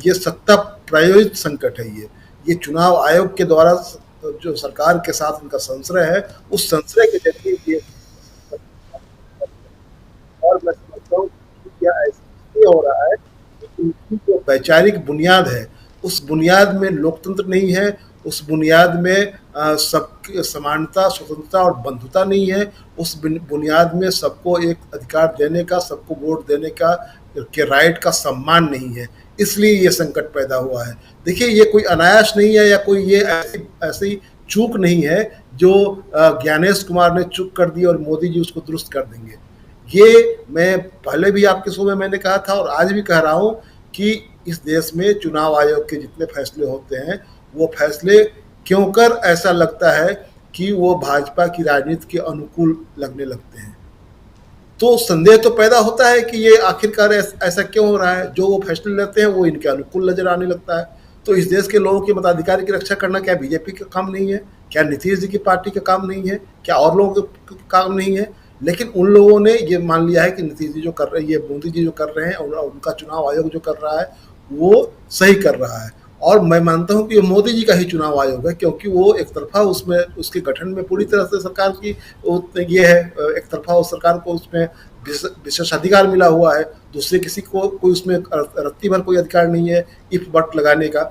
ये सत्ता प्रायोजित संकट है। ये चुनाव आयोग के द्वारा जो सरकार के साथ उनका संशय है उस संशय के जरिए ये और मैं समझता हूँ कि क्या ऐसा हो रहा है कि उनकी जो वैचारिक बुनियाद है उस बुनियाद में लोकतंत्र नहीं है, उस बुनियाद में सबकी समानता, स्वतंत्रता और बंधुता नहीं है, उस बुनियाद में सबको एक अधिकार देने का, सबको वोट देने का के राइट का सम्मान नहीं है। इसलिए ये संकट पैदा हुआ है। देखिए ये कोई अनायास नहीं है या कोई ये ऐसी चूक नहीं है जो ज्ञानेश कुमार ने चूक कर दी और मोदी जी उसको दुरुस्त कर देंगे। ये मैं पहले भी आपके शो में मैंने कहा था और आज भी कह रहा हूँ कि इस देश में चुनाव आयोग के जितने फैसले होते हैं वो फैसले क्यों कर ऐसा लगता है कि वो भाजपा की राजनीति के अनुकूल लगने लगते हैं। तो संदेह तो पैदा होता है कि ये आखिरकार ऐसा क्यों हो रहा है, जो वो फैसले लेते हैं वो इनके अनुकूल नजर आने लगता है। तो इस देश के लोगों के मताधिकार की रक्षा करना क्या बीजेपी का काम नहीं है? क्या नीतीश जी की पार्टी का काम नहीं है? क्या और लोगों का काम नहीं है? लेकिन उन लोगों ने ये मान लिया है कि नीतीश जी जो कर रहे हैं, ये मोदी जी जो कर रहे हैं और उनका चुनाव आयोग जो कर रहा है वो सही कर रहा है। और मैं मानता हूं कि ये मोदी जी का ही चुनाव आयोग है क्योंकि वो एक तरफा उसमें उसके गठन में पूरी तरह से सरकार की ये है, एक तरफा उस सरकार को उसमें विशेषाधिकार मिला हुआ है, दूसरे किसी को कोई उसमें रत्ती भर कोई अधिकार नहीं है इफ बट लगाने का।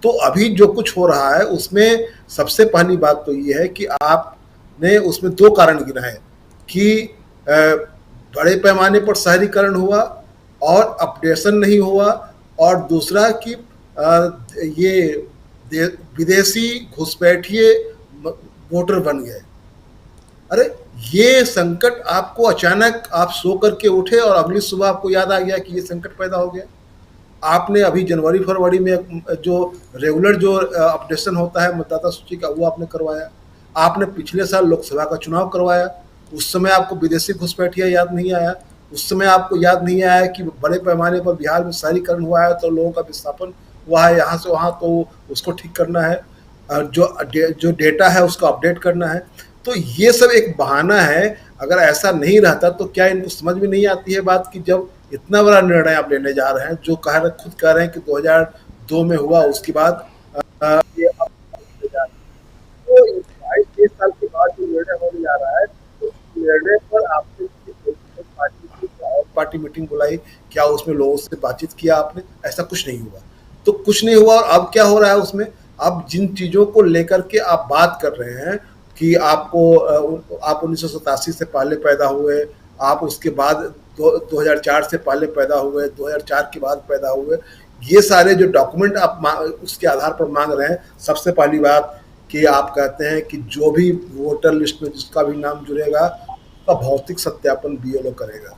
तो अभी जो कुछ हो रहा है उसमें सबसे पहली बात तो ये है कि आपने उसमें 2 कारण गिनाए कि बड़े पैमाने पर शहरीकरण हुआ और अपडेशन नहीं हुआ और दूसरा कि ये विदेशी घुसपैठिए वोटर बन गए। अरे ये संकट आपको अचानक आप सो करके उठे और अगली सुबह आपको याद आ गया कि ये संकट पैदा हो गया। आपने अभी जनवरी फरवरी में जो रेगुलर जो अपडेशन होता है मतदाता सूची का वो आपने करवाया। आपने पिछले साल लोकसभा का चुनाव करवाया, उस समय आपको विदेशी घुसपैठिया याद नहीं आया। उस समय आपको याद नहीं आया कि बड़े पैमाने पर बिहार में शहरीकरण हुआ है तो लोगों का विस्थापन हुआ है यहाँ से वहाँ, तो उसको ठीक करना है। जो डेटा है उसको अपडेट करना है। तो ये सब एक बहाना है। अगर ऐसा नहीं रहता तो क्या इनको समझ में नहीं आती है बात कि जब इतना बड़ा निर्णय आप लेने जा रहे हैं, जो खुद कह रहे हैं कि 2002 में हुआ, उसके बाद ये अब होने जा रहा है। तो 22-23 साल के बाद जो निर्णय होने जा रहा है, उस निर्णय पर आपने पार्टी मीटिंग बुलाई, क्या उसमें लोगों से बातचीत किया आपने? ऐसा कुछ नहीं हुआ। तो कुछ नहीं हुआ। और अब क्या हो रहा है उसमें? अब जिन चीजों को लेकर के आप बात कर रहे हैं कि आप 1987 से पहले पैदा हुए, आप उसके बाद 2004 से पहले पैदा हुए, 2004 के बाद पैदा हुए, ये सारे जो डॉक्यूमेंट आप उसके आधार पर मांग रहे हैं। सबसे पहली बात कि आप कहते हैं कि जो भी वोटर लिस्ट में जिसका भी नाम जुड़ेगा उसका भौतिक सत्यापन बीएलओ करेगा।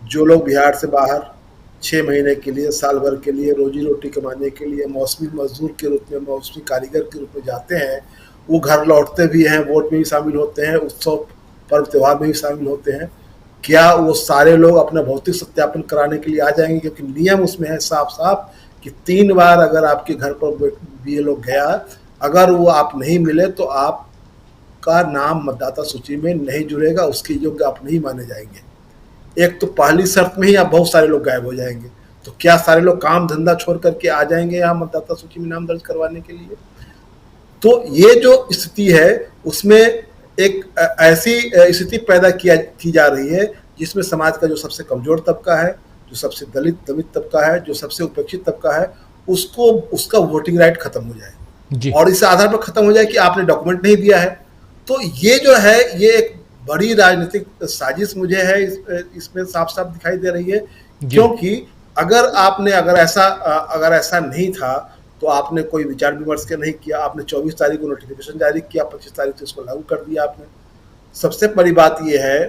जो लोग बिहार से बाहर 6 महीने के लिए, साल भर के लिए रोजी रोटी कमाने के लिए मौसमी मजदूर के रूप में, मौसमी कारीगर के रूप में जाते हैं, वो घर लौटते भी हैं, वोट में भी शामिल होते हैं, उत्सव पर्व त्यौहार में भी शामिल होते हैं। क्या वो सारे लोग अपना भौतिक सत्यापन कराने के लिए आ जाएंगे? क्योंकि नियम उसमें है साफ साफ कि 3 बार अगर आपके घर पर बीएलओ गया, अगर वो आप नहीं मिले तो आपका नाम मतदाता सूची में नहीं जुड़ेगा, उसके योग्य आप नहीं माने जाएंगे। एक तो पहली शर्त में ही आप बहुत सारे लोग गायब हो जाएंगे। तो क्या सारे लोग काम धंधा छोड़ करके आ जाएंगे यहाँ मतदाता सूची में नाम दर्ज करवाने के लिए? तो ये जो स्थिति है उसमें एक ऐसी स्थिति पैदा की जा रही है जिसमें समाज का जो सबसे कमजोर तबका है, जो सबसे दलित तबका है, जो सबसे उपेक्षित तबका है, उसका वोटिंग राइट खत्म हो जाए और इस आधार पर खत्म हो जाए कि आपने डॉक्यूमेंट नहीं दिया है। तो ये जो है ये एक बड़ी राजनीतिक साजिश मुझे है इसमें साफ साफ दिखाई दे रही है। क्योंकि अगर ऐसा नहीं था तो आपने कोई विचार विमर्श के नहीं किया। आपने 24 तारीख को नोटिफिकेशन जारी किया, 25 तारीख से इसको लागू कर दिया आपने। सबसे बड़ी बात यह है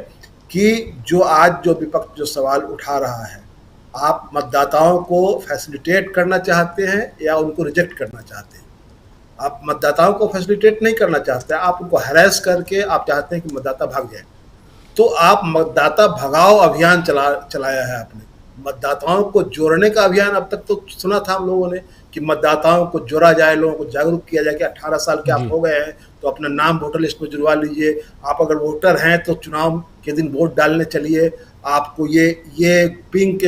कि जो विपक्ष जो सवाल उठा रहा है, आप मतदाताओं को फैसिलिटेट करना चाहते हैं या उनको रिजेक्ट करना चाहते हैं? आप मतदाताओं को फैसिलिटेट नहीं करना चाहते, आप उनको हैरेस करके आप चाहते हैं कि मतदाता भाग जाए। तो आप मतदाता भगाओ अभियान चलाया है आपने। मतदाताओं को जोड़ने का अभियान अब तक तो सुना था हम लोगों ने कि मतदाताओं को जोड़ा जाए, लोगों को जागरूक किया जाए कि 18 साल के आप हो गए हैं तो अपना नाम वोटर लिस्ट में जुड़वा लीजिए। आप अगर वोटर हैं तो चुनाव के दिन वोट डालने चलिए। आपको ये पिंक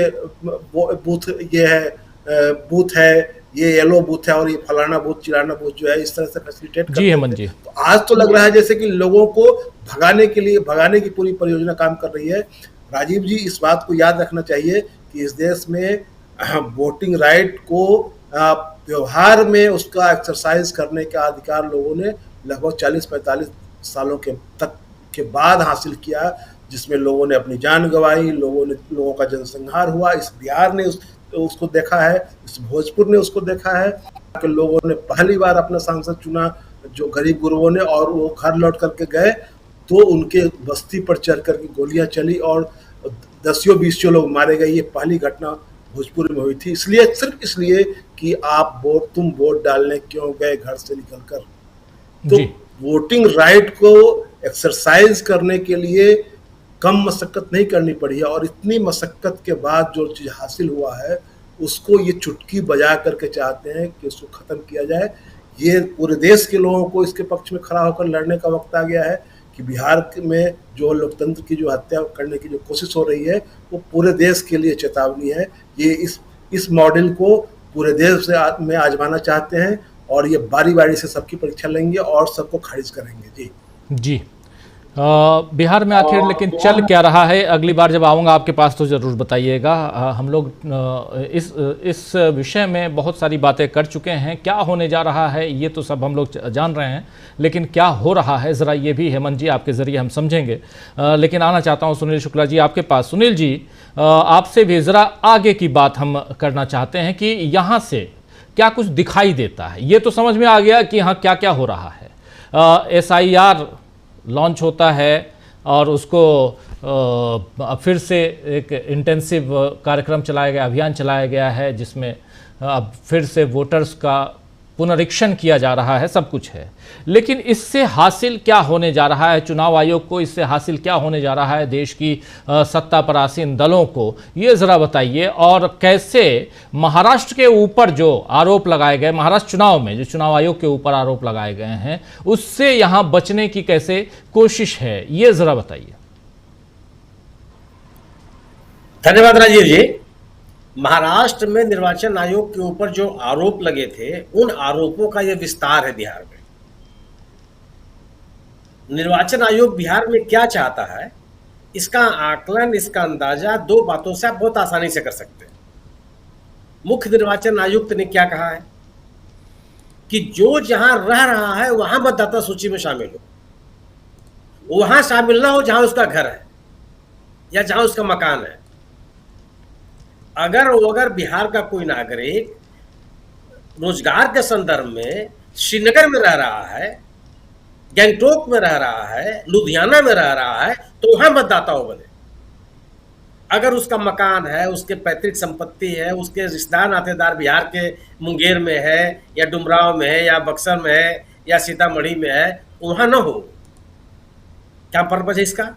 बूथ बूथ है, ये येलो बूथ है और ये फलाना बूथ चिलाना बूथ जो है, इस तरह से फैसिलिटेट जी हेमंत जी। तो आज तो लग रहा है जैसे कि लोगों को भगाने की पूरी परियोजना काम कर रही है। राजीव जी, इस बात को याद रखना चाहिए कि इस देश में वोटिंग राइट को व्यवहार में उसका एक्सरसाइज करने का अधिकार लोगों ने लगभग 40-45 सालों के बाद हासिल किया, जिसमें लोगों ने अपनी जान गंवाई, लोगों का जनसंहार हुआ। इस बिहार ने उसको देखा है, इस भोजपुर ने उसको देखा है कि लोगों ने पहली बार अपना सांसद चुना, जो गरीब गुरुओं ने, और वो घर लौट करके गए तो उनके बस्ती पर चढ़ करके गोलियां चली और 10-20 लोग मारे गए। ये पहली घटना भोजपुर में हुई थी। सिर्फ इसलिए कि तुम वोट डालने क्यों गए घर से निकलकर। तो वोटिंग राइट को एक्सरसाइज करने के लिए कम मशक्कत नहीं करनी पड़ी है, और इतनी मशक्कत के बाद जो चीज़ हासिल हुआ है उसको ये चुटकी बजा करके चाहते हैं कि उसको ख़त्म किया जाए। ये पूरे देश के लोगों को इसके पक्ष में खड़ा होकर लड़ने का वक्त आ गया है कि बिहार में जो लोकतंत्र की जो हत्या करने की जो कोशिश हो रही है वो पूरे देश के लिए चेतावनी है। ये इस मॉडल को पूरे देश में आजमाना चाहते हैं और ये बारी बारी से सबकी परीक्षा लेंगे और सबको खारिज करेंगे। जी बिहार में आखिर लेकिन चल क्या रहा है? अगली बार जब आऊँगा आपके पास तो ज़रूर बताइएगा। हम लोग इस विषय में बहुत सारी बातें कर चुके हैं। क्या होने जा रहा है ये तो सब हम लोग जान रहे हैं, लेकिन क्या हो रहा है ज़रा ये भी हेमंत जी आपके ज़रिए हम समझेंगे। लेकिन आना चाहता हूँ सुनील शुक्ला जी आपके पास। सुनील जी, आपसे भी ज़रा आगे की बात हम करना चाहते हैं कि यहाँ से क्या कुछ दिखाई देता है। ये तो समझ में आ गया कि हाँ क्या क्या हो रहा है। SIR लॉन्च होता है और उसको फिर से एक इंटेंसिव कार्यक्रम चलाया गया, अभियान चलाया गया है, जिसमें अब फिर से वोटर्स का पुनरीक्षण किया जा रहा है, सब कुछ है, लेकिन इससे हासिल क्या होने जा रहा है चुनाव आयोग को, इससे हासिल क्या होने जा रहा है देश की सत्ता पर आसीन दलों को, ये ज़रा बताइए। और कैसे महाराष्ट्र के ऊपर जो आरोप लगाए गए, महाराष्ट्र चुनाव में जो चुनाव आयोग के ऊपर आरोप लगाए गए हैं, उससे यहाँ बचने की कैसे कोशिश है, ये ज़रा बताइए। धन्यवाद राजीव जी। महाराष्ट्र में निर्वाचन आयोग के ऊपर जो आरोप लगे थे, उन आरोपों का यह विस्तार है बिहार में। निर्वाचन आयोग बिहार में क्या चाहता है, इसका आकलन, इसका अंदाजा दो बातों से आप बहुत आसानी से कर सकते हैं। मुख्य निर्वाचन आयुक्त ने क्या कहा है कि जो जहां रह रहा है वहां मतदाता सूची में शामिल हो, वहां शामिल ना हो जहां उसका घर है या जहां उसका मकान है। अगर बिहार का कोई नागरिक रोजगार के संदर्भ में श्रीनगर में रह रहा है, गैंगटोक में रह रहा है, लुधियाना में रह रहा है, तो वहां मतदाता हो बने। अगर उसका मकान है, उसके पैतृक संपत्ति है, उसके रिश्तेदार नातेदार बिहार के मुंगेर में है या डुमराव में है या बक्सर में है या सीतामढ़ी में है, वहां ना हो। क्या पर्पज है इसका?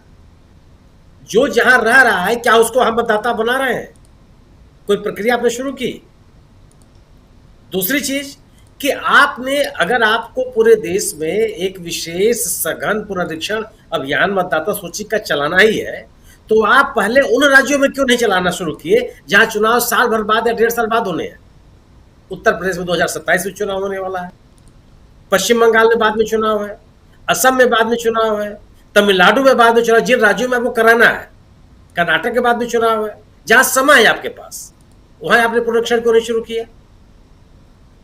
जो जहां रह रहा है, क्या उसको हम मतदाता बना रहे हैं? कोई प्रक्रिया आपने शुरू की? दूसरी चीज कि अगर आपको पूरे देश में एक विशेष सघन पुनरीक्षण अभियान मतदाता सूची का चलाना ही है, तो आप पहले उन राज्यों में क्यों नहीं चलाना शुरू किए जहां चुनाव साल भर बाद या 1.5 साल बाद होने हैं? उत्तर प्रदेश में 2027 में चुनाव होने वाला है, पश्चिम बंगाल में बाद में चुनाव है, असम में बाद में चुनाव है, तमिलनाडु में बाद में चुनाव, जिन राज्यों में आपको कराना है, कर्नाटक के बाद में चुनाव है, जहां समय है आपके पास, वहां आपने पुनरीक्षण क्यों नहीं शुरू किया?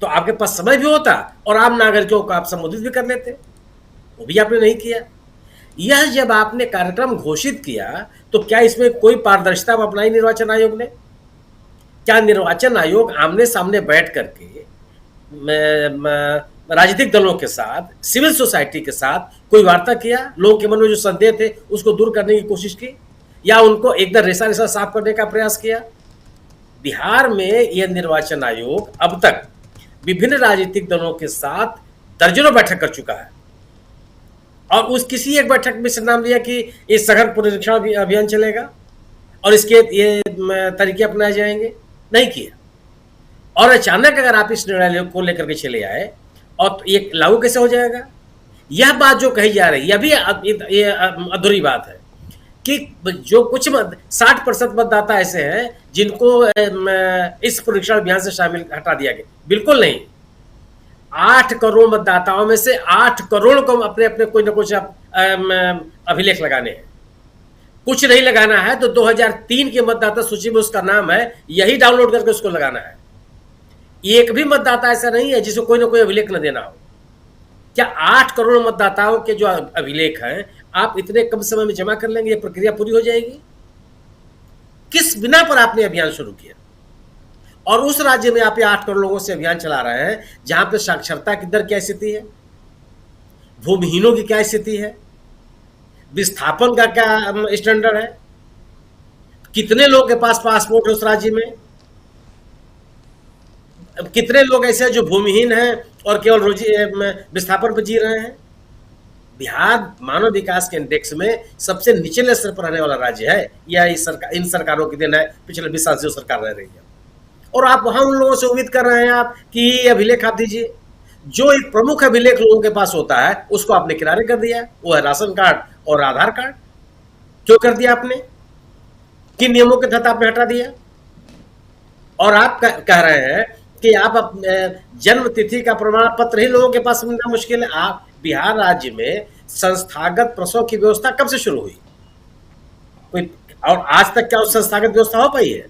तो आपके पास समय भी होता और आम नागरिकों को आप संबोधित भी कर लेते, वो भी आपने नहीं किया। यह जब आपने कार्यक्रम घोषित किया तो क्या इसमें कोई पारदर्शिता अपनाई निर्वाचन आयोग ने? क्या निर्वाचन आयोग आमने सामने बैठ करके राजनीतिक दलों के साथ, सिविल सोसाइटी के साथ कोई वार्ता किया? लोगों के मन में जो संदेह थे उसको दूर करने की कोशिश की, या उनको एकदम रेसा रेसा साफ करने का प्रयास किया? बिहार में यह निर्वाचन आयोग अब तक विभिन्न राजनीतिक दलों के साथ दर्जनों बैठक कर चुका है, और उस किसी एक बैठक में से नाम लिया कि इस सघन पुनरीक्षण अभियान चलेगा और इसके ये तरीके अपनाए जाएंगे, नहीं किया। और अचानक अगर आप इस निर्णय को लेकर के चले आए और ये लागू कैसे हो जाएगा? यह बात जो कही जा रही है, यह भी अधूरी बात है कि जो कुछ 60% मतदाता ऐसे हैं जिनको इस पुनरीक्षण अभियान से शामिल हटा दिया गया। बिल्कुल नहीं। 8 करोड़ मतदाताओं में से 8 करोड़ को अपने अपने कोई ना कुछ अभिलेख लगाने हैं। कुछ नहीं लगाना है तो 2003 के मतदाता सूची में उसका नाम है, यही डाउनलोड करके उसको लगाना है। एक भी मतदाता ऐसा नहीं है जिसको कोई ना कोई अभिलेख न देना हो। क्या 8 करोड़ मतदाताओं के जो अभिलेख हैं आप इतने कम समय में जमा कर लेंगे? ये प्रक्रिया पूरी हो जाएगी? किस बिना पर आपने अभियान शुरू किया? और उस राज्य में आप 8 करोड़ लोगों से अभियान चला रहे हैं जहां पे साक्षरता की दर क्या स्थिति है, भूमिहीनों की क्या स्थिति है, विस्थापन का क्या स्टैंडर्ड है, कितने लोग के पास पासपोर्ट है उस राज्य में, कितने लोग ऐसे हैं जो भूमिहीन हैं और केवल रोजी विस्थापन पर जी रहे हैं। बिहार मानव विकास के इंडेक्स में सबसे निचले स्तर पर रहने वाला राज्य है। यह इन सरकारों की देन है, पिछले 20 साल से जो सरकार रह रही है। और आप वहां उन लोगों से उम्मीद कर रहे हैं आप कि ये अभिलेख आप दीजिए। जो एक प्रमुख अभिलेख लोगों के पास होता है उसको आपने किनारे कर दिया, वो है राशन कार्ड और आधार कार्ड। क्यों कर दिया आपने? किन नियमों के तहत आपने हटा दिया? और आप कह रहे हैं कि आप जन्म तिथि का प्रमाण पत्र ही लोगों के पास मिलना मुश्किल है। आप बिहार राज्य में संस्थागत प्रसव की व्यवस्था कब से शुरू हुई? कोई और आज तक क्या उस संस्थागत व्यवस्था हो पाई है?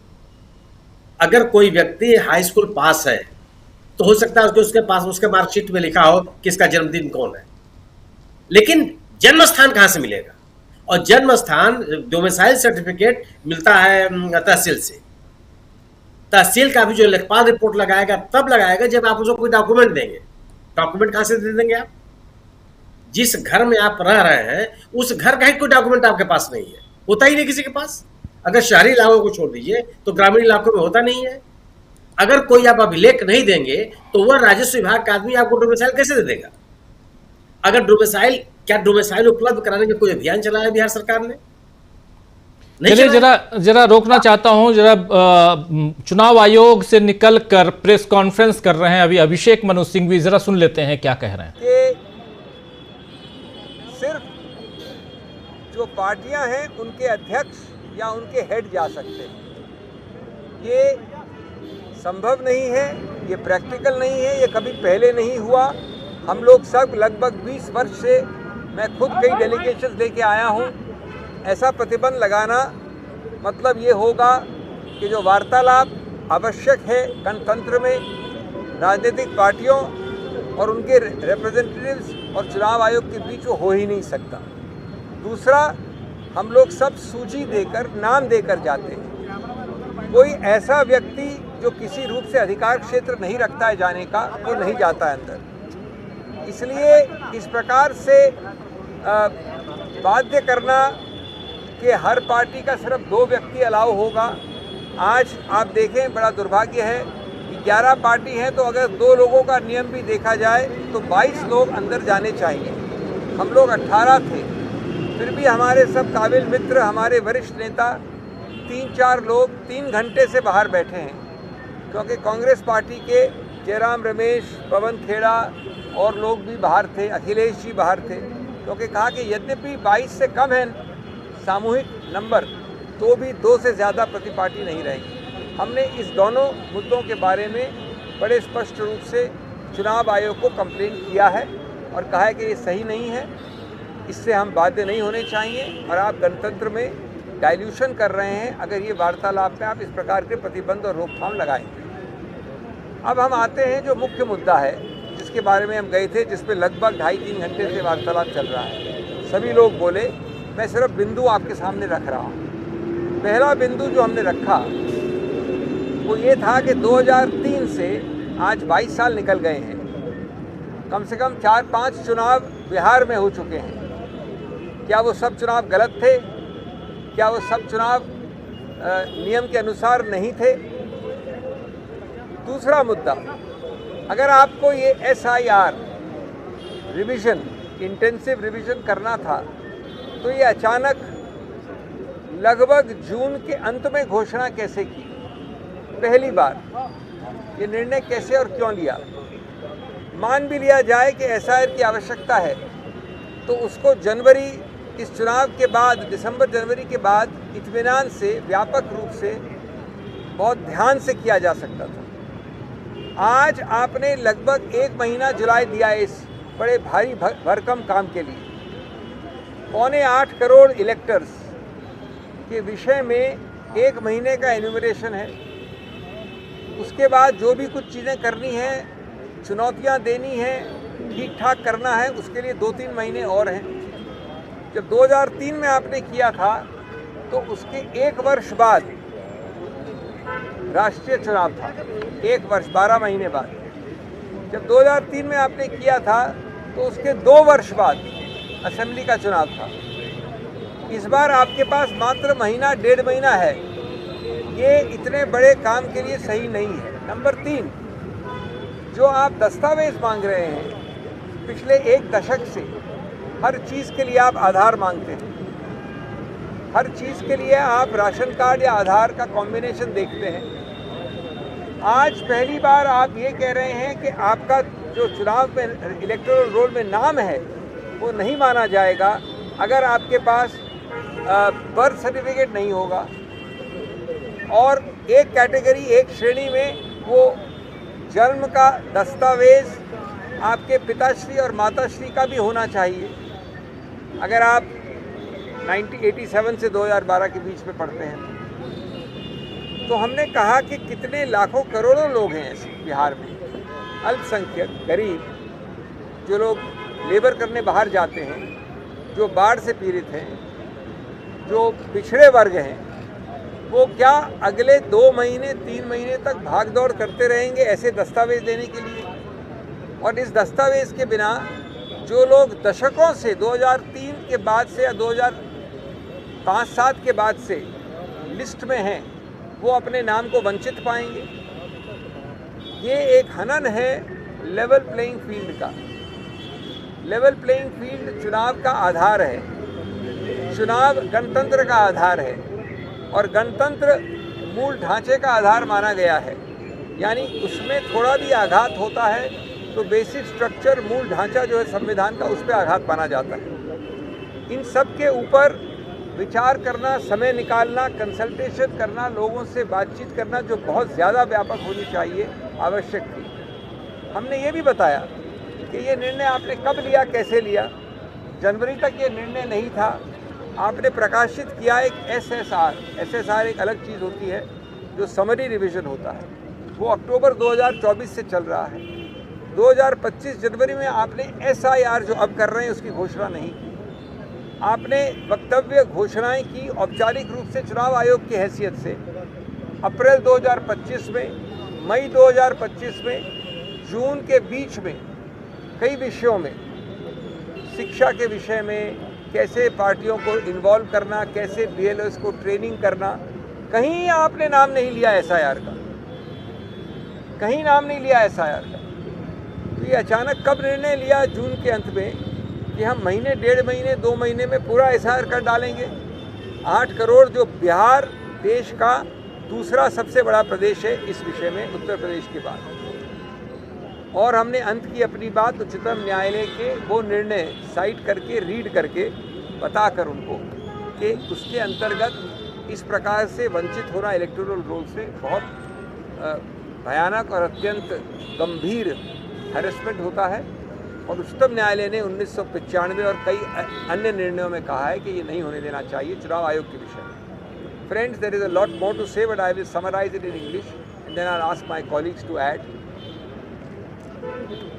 अगर कोई व्यक्ति हाई स्कूल पास है तो हो सकता है कि उसके पास उसके मार्कशीट में लिखा हो कि इसका जन्मदिन कौन है, लेकिन जन्म स्थान कहां से मिलेगा? और जन्म स्थान डोमिसाइल सर्टिफिकेट मिलता है तहसील से। तहसील का भी जो लेखपाल रिपोर्ट लगाएगा तब लगाएगा जब आप उसको कोई डॉक्यूमेंट देंगे। डॉक्यूमेंट कहां से दे देंगे आप? जिस घर में आप रह रहे हैं उस घर का ही कोई डॉक्यूमेंट आपके पास नहीं है, होता ही नहीं किसी के पास। अगर शहरी इलाकों को छोड़ दीजिए तो ग्रामीण इलाकों में होता नहीं है। अगर कोई आप अभिलेख नहीं देंगे तो वह राजस्व विभाग का आदमी आपको डोमिसाइल कैसे दे देगा? अगर डोमिसाइल, क्या डोमिसाइल उपलब्ध कराने का कोई अभियान चलाया बिहार सरकार ने? चलिए जरा रोकना चाहता हूं, जरा चुनाव आयोग से निकलकर प्रेस कॉन्फ्रेंस कर रहे हैं अभी अभिषेक मनु सिंघवी, जरा सुन लेते हैं क्या कह रहे हैं। कि सिर्फ जो पार्टियां हैं उनके अध्यक्ष या उनके हेड जा सकते हैं, ये संभव नहीं है, ये प्रैक्टिकल नहीं है, ये कभी पहले नहीं हुआ। हम लोग सब लगभग 20 वर्ष से, मैं खुद कई डेलीगेशंस लेके आया हूँ। ऐसा प्रतिबंध लगाना मतलब ये होगा कि जो वार्तालाप आवश्यक है गणतंत्र में, राजनीतिक पार्टियों और उनके रिप्रेजेंटेटिव्स और चुनाव आयोग के बीच वो हो ही नहीं सकता। दूसरा, हम लोग सब सूची देकर, नाम देकर जाते हैं। कोई ऐसा व्यक्ति जो किसी रूप से अधिकार क्षेत्र नहीं रखता है जाने का, वो नहीं जाता है अंदर। इसलिए इस प्रकार से बाध्य करना कि हर पार्टी का सिर्फ 2 व्यक्ति अलाउ होगा। आज आप देखें, बड़ा दुर्भाग्य है कि 11 पार्टी हैं, तो अगर 2 लोगों का नियम भी देखा जाए तो 22 लोग अंदर जाने चाहिए। हम लोग 18 थे, फिर भी हमारे सब काबिल मित्र, हमारे वरिष्ठ नेता 3-4 लोग 3 घंटे से बाहर बैठे हैं, क्योंकि कांग्रेस पार्टी के जयराम रमेश, पवन खेड़ा और लोग भी बाहर थे, अखिलेश जी बाहर थे, क्योंकि कहा कि यद्यपि 22 से कम है सामूहिक नंबर, तो भी 2 से ज़्यादा प्रति पार्टी नहीं रहेगी। हमने इस दोनों मुद्दों के बारे में बड़े स्पष्ट रूप से चुनाव आयोग को कंप्लेन किया है और कहा है कि ये सही नहीं है, इससे हम बाध्य नहीं होने चाहिए और आप गणतंत्र में डाइल्यूशन कर रहे हैं अगर ये वार्तालाप में आप इस प्रकार के प्रतिबंध और रोकथाम लगाएंगे। अब हम आते हैं जो मुख्य मुद्दा है जिसके बारे में हम गए थे, जिस पे लगभग 2.5-3 घंटे से वार्तालाप चल रहा है। सभी लोग बोले, मैं सिर्फ बिंदु आपके सामने रख रहा हूँ। पहला बिंदु जो हमने रखा वो ये था कि 2003 से आज 22 साल निकल गए हैं, कम से कम 4-5 चुनाव बिहार में हो चुके हैं। क्या वो सब चुनाव गलत थे? क्या वो सब चुनाव नियम के अनुसार नहीं थे? दूसरा मुद्दा, अगर आपको ये SIR रिवीजन, इंटेंसिव रिवीजन करना था, तो ये अचानक लगभग जून के अंत में घोषणा कैसे की? पहली बार ये निर्णय कैसे और क्यों लिया? मान भी लिया जाए कि SIR की आवश्यकता है, तो उसको जनवरी, इस चुनाव के बाद, दिसंबर-जनवरी के बाद इत्मीनान से, व्यापक रूप से, बहुत ध्यान से किया जा सकता था। आज आपने लगभग 1 महीना जुलाई दिया इस बड़े भारी भरकम काम के लिए। 7.25 करोड़ इलेक्टर्स के विषय में 1 महीने का एन्यूमरेशन है। उसके बाद जो भी कुछ चीज़ें करनी हैं, चुनौतियां देनी हैं, ठीक ठाक करना है, उसके लिए 2-3 महीने और हैं। जब 2003 में आपने किया था तो उसके 1 वर्ष बाद राष्ट्रीय चुनाव था, 1 वर्ष 12 महीने बाद। जब 2003 में आपने किया था तो उसके 2 वर्ष बाद असेंबली का चुनाव था। इस बार आपके पास मात्र महीना, 1.5 महीना है। ये इतने बड़े काम के लिए सही नहीं है। नंबर 3, जो आप दस्तावेज मांग रहे हैं, पिछले 1 दशक से हर चीज़ के लिए आप आधार मांगते हैं, हर चीज़ के लिए आप राशन कार्ड या आधार का कॉम्बिनेशन देखते हैं। आज पहली बार आप ये कह रहे हैं कि आपका जो चुनाव में इलेक्टोरल रोल में नाम है वो नहीं माना जाएगा अगर आपके पास बर्थ सर्टिफिकेट नहीं होगा, और एक कैटेगरी, एक श्रेणी में वो जन्म का दस्तावेज आपके पिताश्री और माताश्री का भी होना चाहिए अगर आप 1987 से 2012 के बीच में पढ़ते हैं। तो हमने कहा कि कितने लाखों करोड़ों लोग हैं ऐसे बिहार में, अल्पसंख्यक, गरीब, जो लोग लेबर करने बाहर जाते हैं, जो बाढ़ से पीड़ित हैं, जो पिछड़े वर्ग हैं, वो क्या अगले 2 महीने 3 महीने तक भाग दौड़ करते रहेंगे ऐसे दस्तावेज लेने के लिए? और इस दस्तावेज के बिना जो लोग दशकों से 2003 के बाद से या 2005-7 के बाद से लिस्ट में हैं, वो अपने नाम को वंचित पाएंगे। ये एक हनन है लेवल प्लेइंग फील्ड का। लेवल प्लेइंग फील्ड चुनाव का आधार है, चुनाव गणतंत्र का आधार है और गणतंत्र मूल ढांचे का आधार माना गया है। यानी उसमें थोड़ा भी आघात होता है तो बेसिक स्ट्रक्चर, मूल ढांचा जो है संविधान का, उस पर आघात माना जाता है। इन सब के ऊपर विचार करना, समय निकालना, कंसल्टेशन करना, लोगों से बातचीत करना जो बहुत ज़्यादा व्यापक होनी चाहिए, आवश्यक थी। हमने ये भी बताया कि ये निर्णय आपने कब लिया, कैसे लिया। जनवरी तक ये निर्णय नहीं था, आपने प्रकाशित किया एक एसएसआर एक अलग चीज़ होती है जो समरी रिवीजन होता है, वो अक्टूबर 2024 से चल रहा है। 2025 जनवरी में आपने एसआईआर जो अब कर रहे हैं उसकी घोषणा नहीं की। आपने वक्तव्य, घोषणाएं की औपचारिक रूप से चुनाव आयोग की हैसियत से अप्रैल 2025 में, मई 2025 में, जून के बीच में कई विषयों में, शिक्षा के विषय में, कैसे पार्टियों को इन्वॉल्व करना, कैसे बीएलओएस को ट्रेनिंग करना, कहीं आपने नाम नहीं लिया एसआईआर का, कहीं नाम नहीं लिया एसआईआर का। तो ये अचानक कब निर्णय लिया जून के अंत में कि हम महीने, 1.5 महीने, 2 महीने में पूरा एसआईआर कर डालेंगे। 8 करोड़, जो बिहार देश का दूसरा सबसे बड़ा प्रदेश है इस विषय में, उत्तर प्रदेश के बाद। और हमने अंत की अपनी बात उच्चतम न्यायालय के वो निर्णय साइट करके, रीड करके, बताकर उनको कि उसके अंतर्गत इस प्रकार से वंचित होना इलेक्टोरल रोल से बहुत भयानक और अत्यंत गंभीर हैरेसमेंट होता है। और उच्चतम न्यायालय ने 1995 और कई अन्य निर्णयों में कहा है कि ये नहीं होने देना चाहिए चुनाव आयोग के विषय में। Friends, there is a lot more to say, but I will summarise it in English and then I ask my colleagues to add.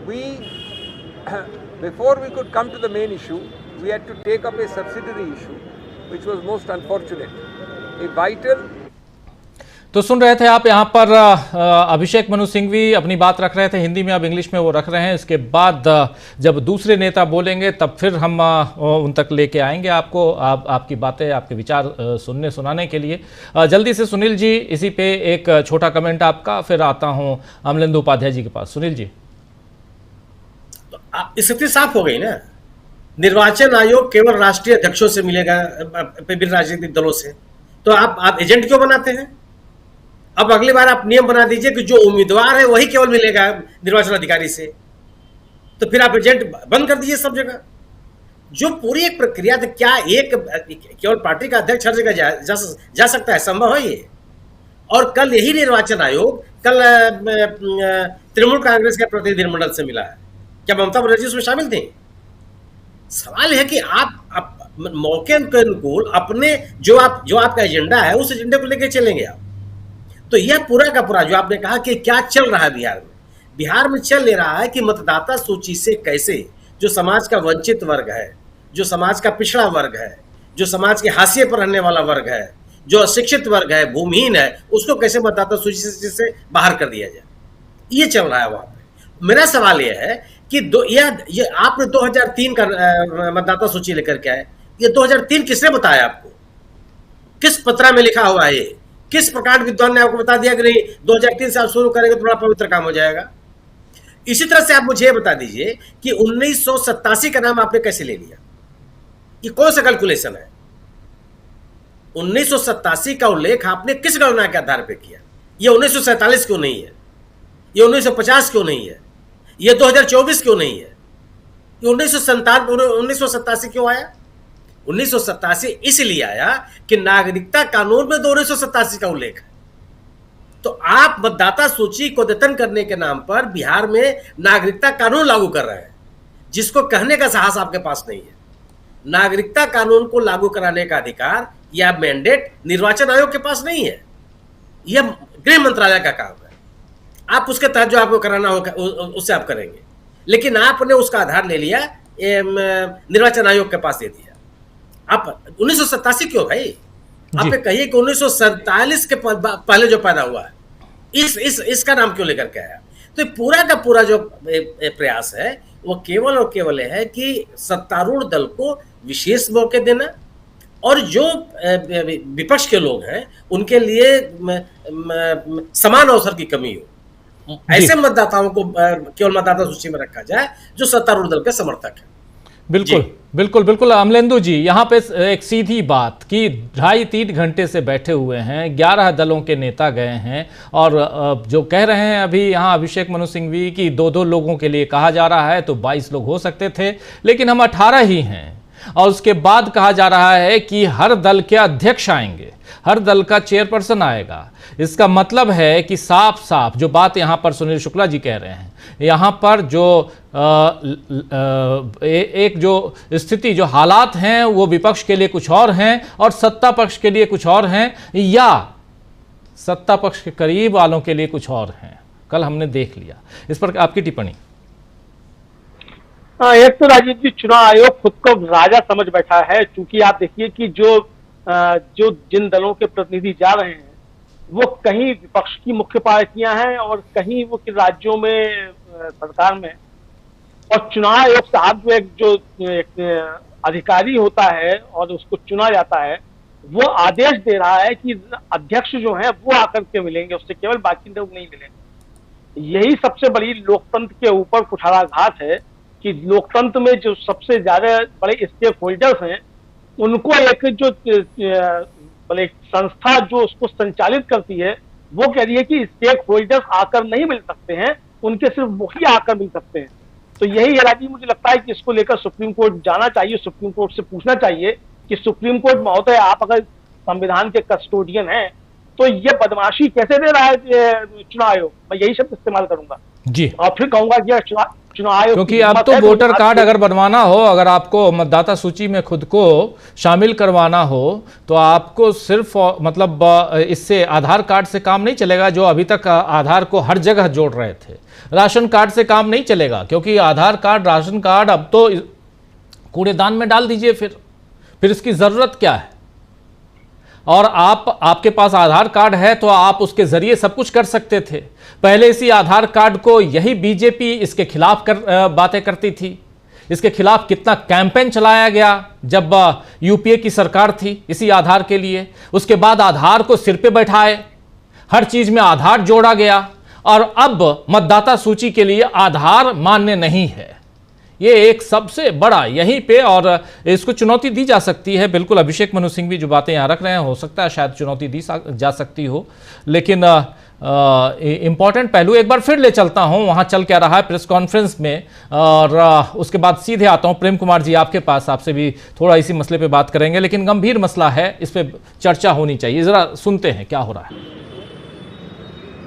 We, before we could come to the main issue, we had to take up a subsidiary issue, which was most unfortunate. A vital तो सुन रहे थे आप यहाँ पर अभिषेक मनु सिंघवी अपनी बात रख रहे थे हिंदी में, अब इंग्लिश में वो रख रहे हैं। इसके बाद जब दूसरे नेता बोलेंगे तब फिर हम उन तक लेके आएंगे आपको, आपकी बातें, आपके विचार सुनाने के लिए। जल्दी से सुनील जी, इसी पे एक छोटा कमेंट आपका, फिर आता हूँ अमलेंदु उपाध्याय जी के पास। सुनील जी, स्थिति साफ हो गई ना। निर्वाचन आयोग केवल राष्ट्रीय अध्यक्षों से मिलेगा, विभिन्न राजनीतिक दलों से, तो आप एजेंट क्यों बनाते हैं? अब अगली बार आप नियम बना दीजिए कि जो उम्मीदवार है वही केवल मिलेगा निर्वाचन अधिकारी से, तो फिर आप एजेंट बंद कर दीजिए सब जगह। जो पूरी एक प्रक्रिया थी, क्या एक केवल पार्टी का अध्यक्ष हर जगह जा सकता है? संभव है ये? और कल यही निर्वाचन आयोग कल तृणमूल कांग्रेस के प्रतिनिधिमंडल से मिला है, क्या ममता बनर्जी उसमें शामिल थी? सवाल है कि आप मौके के अनुकूल अपने जो आपका एजेंडा है उस एजेंडे को लेकर चलेंगे आप। तो यह पूरा का पूरा जो आपने कहा कि क्या चल रहा है बिहार में चल ले रहा है कि मतदाता सूची से कैसे जो समाज का वंचित वर्ग है, जो समाज का पिछड़ा वर्ग है, जो समाज के हाशिए पर रहने वाला वर्ग है, जो अशिक्षित वर्ग है, भूमिहीन है, उसको कैसे मतदाता सूची से बाहर कर दिया जाए, ये चल रहा है वहां पे। मेरा सवाल यह है कि ये आपने 2003 का मतदाता सूची लेकर के आए, ये 2003 किसने बताया आपको? किस पत्रा में लिखा हुआ है ये? किस प्रकार विद्वान ने आपको बता दिया कि नहीं 2003 से आप शुरू करेंगे तो बड़ा पवित्र काम हो जाएगा? इसी तरह से आप मुझे ये बता दीजिए कि 1987 का नाम आपने कैसे ले लिया? ये कौन सा कैलकुलेशन है? 1987 का उल्लेख आपने किस गणना के आधार पर किया? ये 1947 क्यों नहीं है? ये 1950 क्यों नहीं है? ये 2024 क्यों नहीं है? ये 1987 क्यों आया? 1987 इसलिए आया कि नागरिकता कानून में 1987 का उल्लेख है। तो आप मतदाता सूची को अद्यतन करने के नाम पर बिहार में नागरिकता कानून लागू कर रहे हैं, जिसको कहने का साहस आपके पास नहीं है। नागरिकता कानून को लागू कराने का अधिकार या मैंडेट निर्वाचन आयोग के पास नहीं है, यह गृह मंत्रालय का काम है। आप उसके तहत जो आपको कराना होगा उससे आप करेंगे, लेकिन आपने उसका आधार ले लिया, निर्वाचन आयोग के पास दे दिया। आप 1987 क्यों भाई? आप कहिए कि 1947 के पहले जो पैदा हुआ है इसका नाम क्यों लेकर के आया? तो पूरा का पूरा जो प्रयास है वो केवल और केवल है कि सत्तारूढ़ दल को विशेष मौके देना और जो विपक्ष के लोग हैं उनके लिए समान अवसर की कमी हो। ऐसे मतदाताओं को केवल मतदाता सूची में रखा जाए जो सत्तारूढ़ दल के समर्थक है। बिल्कुल बिल्कुल बिल्कुल। अमलेंदु जी, यहाँ पे एक सीधी बात कि 2.5-3 घंटे से बैठे हुए हैं, 11 दलों के नेता गए हैं और जो कह रहे हैं अभी यहाँ अभिषेक मनु सिंघवी कि 2-2 लोगों के लिए कहा जा रहा है तो 22 लोग हो सकते थे, लेकिन हम 18 ही हैं। और उसके बाद कहा जा रहा है कि हर दल के अध्यक्ष आएंगे, हर दल का चेयरपर्सन आएगा। इसका मतलब है कि साफ साफ जो बात यहाँ पर सुनील शुक्ला जी कह रहे हैं, यहाँ पर जो एक जो स्थिति, जो हालात हैं वो विपक्ष के लिए कुछ और हैं और सत्ता पक्ष के लिए कुछ और हैं, या सत्ता पक्ष के करीब वालों के लिए कुछ और हैं। कल हमने देख लिया। इस पर आपकी टिप्पणी? एक तो राजीव जी, चुनाव आयोग खुद को राजा समझ बैठा है, क्योंकि आप देखिए कि जो जिन दलों के प्रतिनिधि जा रहे हैं वो कहीं विपक्ष की मुख्य पार्टियां हैं और कहीं वो कि राज्यों में सरकार में। और चुनाव आयोग साहब जो एक अधिकारी होता है और उसको चुना जाता है, वो आदेश दे रहा है कि अध्यक्ष जो है वो आकर के मिलेंगे, उससे केवल बाकी लोग नहीं मिलेंगे। यही सबसे बड़ी लोकतंत्र के ऊपर कुठाराघात है कि लोकतंत्र में जो सबसे ज्यादा बड़े स्टेक होल्डर्स हैं उनको एक जो बड़े संस्था जो उसको संचालित करती है वो कह रही है कि स्टेक होल्डर्स आकर नहीं मिल सकते हैं, उनके सिर्फ मुखिया आकर मिल सकते हैं। तो यही है राजीव, मुझे लगता है कि इसको लेकर सुप्रीम कोर्ट जाना चाहिए, सुप्रीम कोर्ट से पूछना चाहिए कि सुप्रीम कोर्ट महोदय, आप अगर संविधान के कस्टोडियन हैं तो ये बदमाशी कैसे दे रहा है चुनाव आयोग। मैं यही शब्द इस्तेमाल करूंगा जी। और फिर कहूंगा कि चुनाव आयोग, क्योंकि अब तो वोटर कार्ड अगर बनवाना हो, अगर आपको मतदाता सूची में खुद को शामिल करवाना हो तो आपको सिर्फ मतलब इससे आधार कार्ड से काम नहीं चलेगा, जो अभी तक आधार को हर जगह जोड़ रहे थे। राशन कार्ड से काम नहीं चलेगा, क्योंकि आधार कार्ड, राशन कार्ड अब तो कूड़ेदान में डाल दीजिए, फिर इसकी जरूरत क्या है। और आपके पास आधार कार्ड है तो आप उसके जरिए सब कुछ कर सकते थे। पहले इसी आधार कार्ड को यही बीजेपी इसके खिलाफ बातें करती थी। इसके खिलाफ कितना कैंपेन चलाया गया जब यूपीए की सरकार थी इसी आधार के लिए। उसके बाद आधार को सिर पे बैठाए, हर चीज में आधार जोड़ा गया, और अब मतदाता सूची के लिए आधार मान्य नहीं है। ये एक सबसे बड़ा यहीं पे, और इसको चुनौती दी जा सकती है। बिल्कुल अभिषेक मनु सिंघवी जो बातें यहाँ रख रहे हैं, हो सकता है शायद चुनौती दी जा सकती हो, लेकिन इंपॉर्टेंट पहलू एक बार फिर ले चलता हूँ वहाँ चल क्या रहा है प्रेस कॉन्फ्रेंस में, और उसके बाद सीधे आता हूँ प्रेम कुमार जी आपके पास। आपसे भी थोड़ा इसी मसले पे बात करेंगे, लेकिन गंभीर मसला है, इस पे चर्चा होनी चाहिए। जरा सुनते हैं क्या हो रहा है।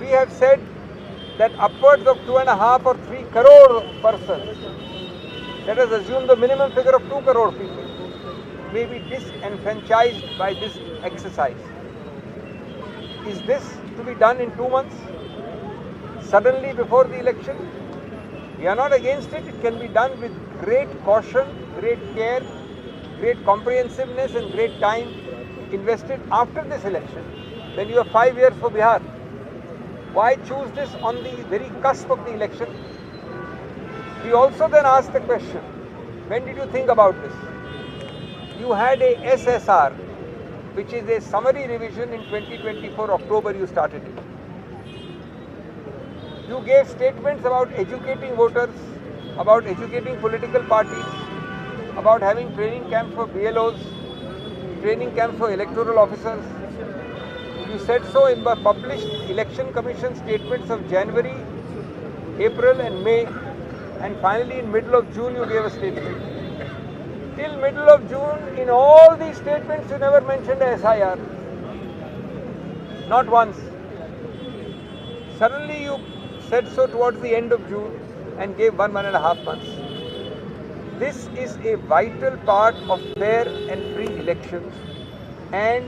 We have said that upwards of 2.5 or 3 crore persons, let us assume the minimum figure of 2 crore people, may be disenfranchised by this exercise. Is this to be done in 2 months? Suddenly before the election? We are not against it. It can be done with great caution, great care, great comprehensiveness and great time invested after this election. Then you have 5 years for Bihar. Why choose this on the very cusp of the election? We also then asked the question, when did you think about this? You had a SSR, which is a summary revision in 2024 October you started it. You gave statements about educating voters, about educating political parties, about having training camps for BLOs, training camps for electoral officers. You said so in the published Election Commission statements of January, April and May, and finally in middle of June you gave a statement. Till middle of June, in all these statements you never mentioned SIR. Not once. Suddenly you said so towards the end of June and gave 1.5 months. This is a vital part of fair and free elections, and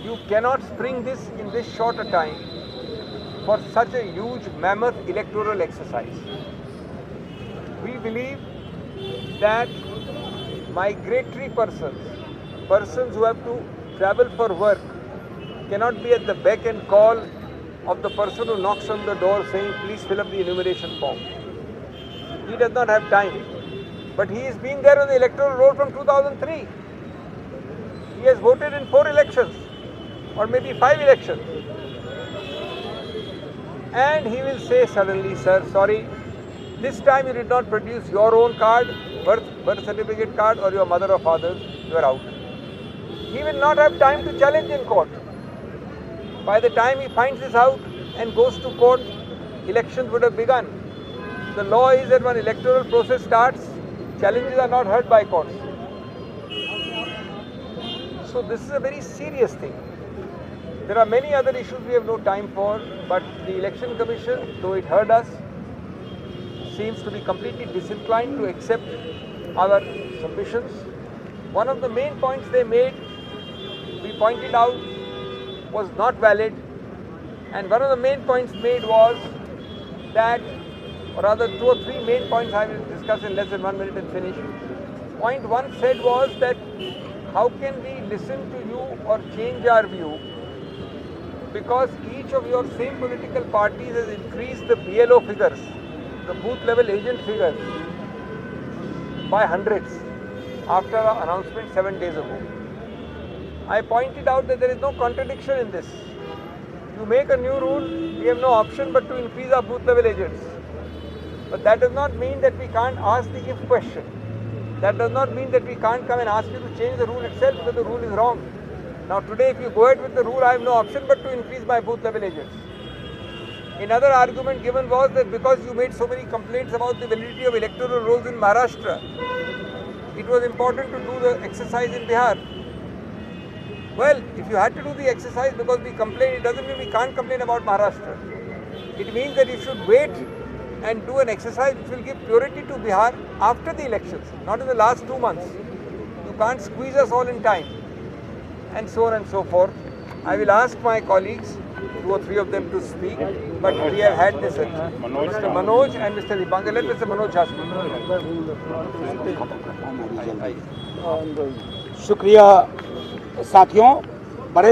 you cannot spring this in this short a time for such a huge mammoth electoral exercise. We believe that migratory persons who have to travel for work, cannot be at the beck and call of the person who knocks on the door saying, please fill up the enumeration form. He does not have time. But he has been there on the electoral roll from 2003. He has voted in 4 elections, or maybe 5 elections. and he will say suddenly, sir, sorry, this time you did not produce your own card, birth certificate card, or your mother or father's, you are out. He will not have time to challenge in court. By the time he finds this out and goes to court, elections would have begun. The law is that when electoral process starts, challenges are not heard by courts. So this is a very serious thing. There are many other issues we have no time for, but the Election Commission, though it heard us, seems to be completely disinclined to accept our submissions. One of the main points they made, we pointed out, was not valid, and one of the main points made was that, or rather 2 or 3 main points I will discuss in less than 1 minute and finish. Point 1 said was that how can we listen to you or change our view because each of your same political parties has increased the BLO figures, the booth level agent figures, by hundreds after our announcement 7 days ago. I pointed out that there is no contradiction in this. You make a new rule, we have no option but to increase our booth level agents. But that does not mean that we can't ask the if question. That does not mean that we can't come and ask you to change the rule itself because the rule is wrong. Now today if you go ahead with the rule, I have no option but to increase my booth level agents. Another argument given was that because you made so many complaints about the validity of electoral rolls in Maharashtra, it was important to do the exercise in Bihar. Well, if you had to do the exercise because we complain, it doesn't mean we can't complain about Maharashtra. It means that you should wait and do an exercise which will give priority to Bihar after the elections, not in the last 2 months. You can't squeeze us all in time, and so on and so forth. I will ask my colleagues, 2 or 3 of them to speak, but we have had this. Mr. Manoj and Mr. Dipankar. Let Mr. Manoj speak. शुक्रिया साथियों, बड़े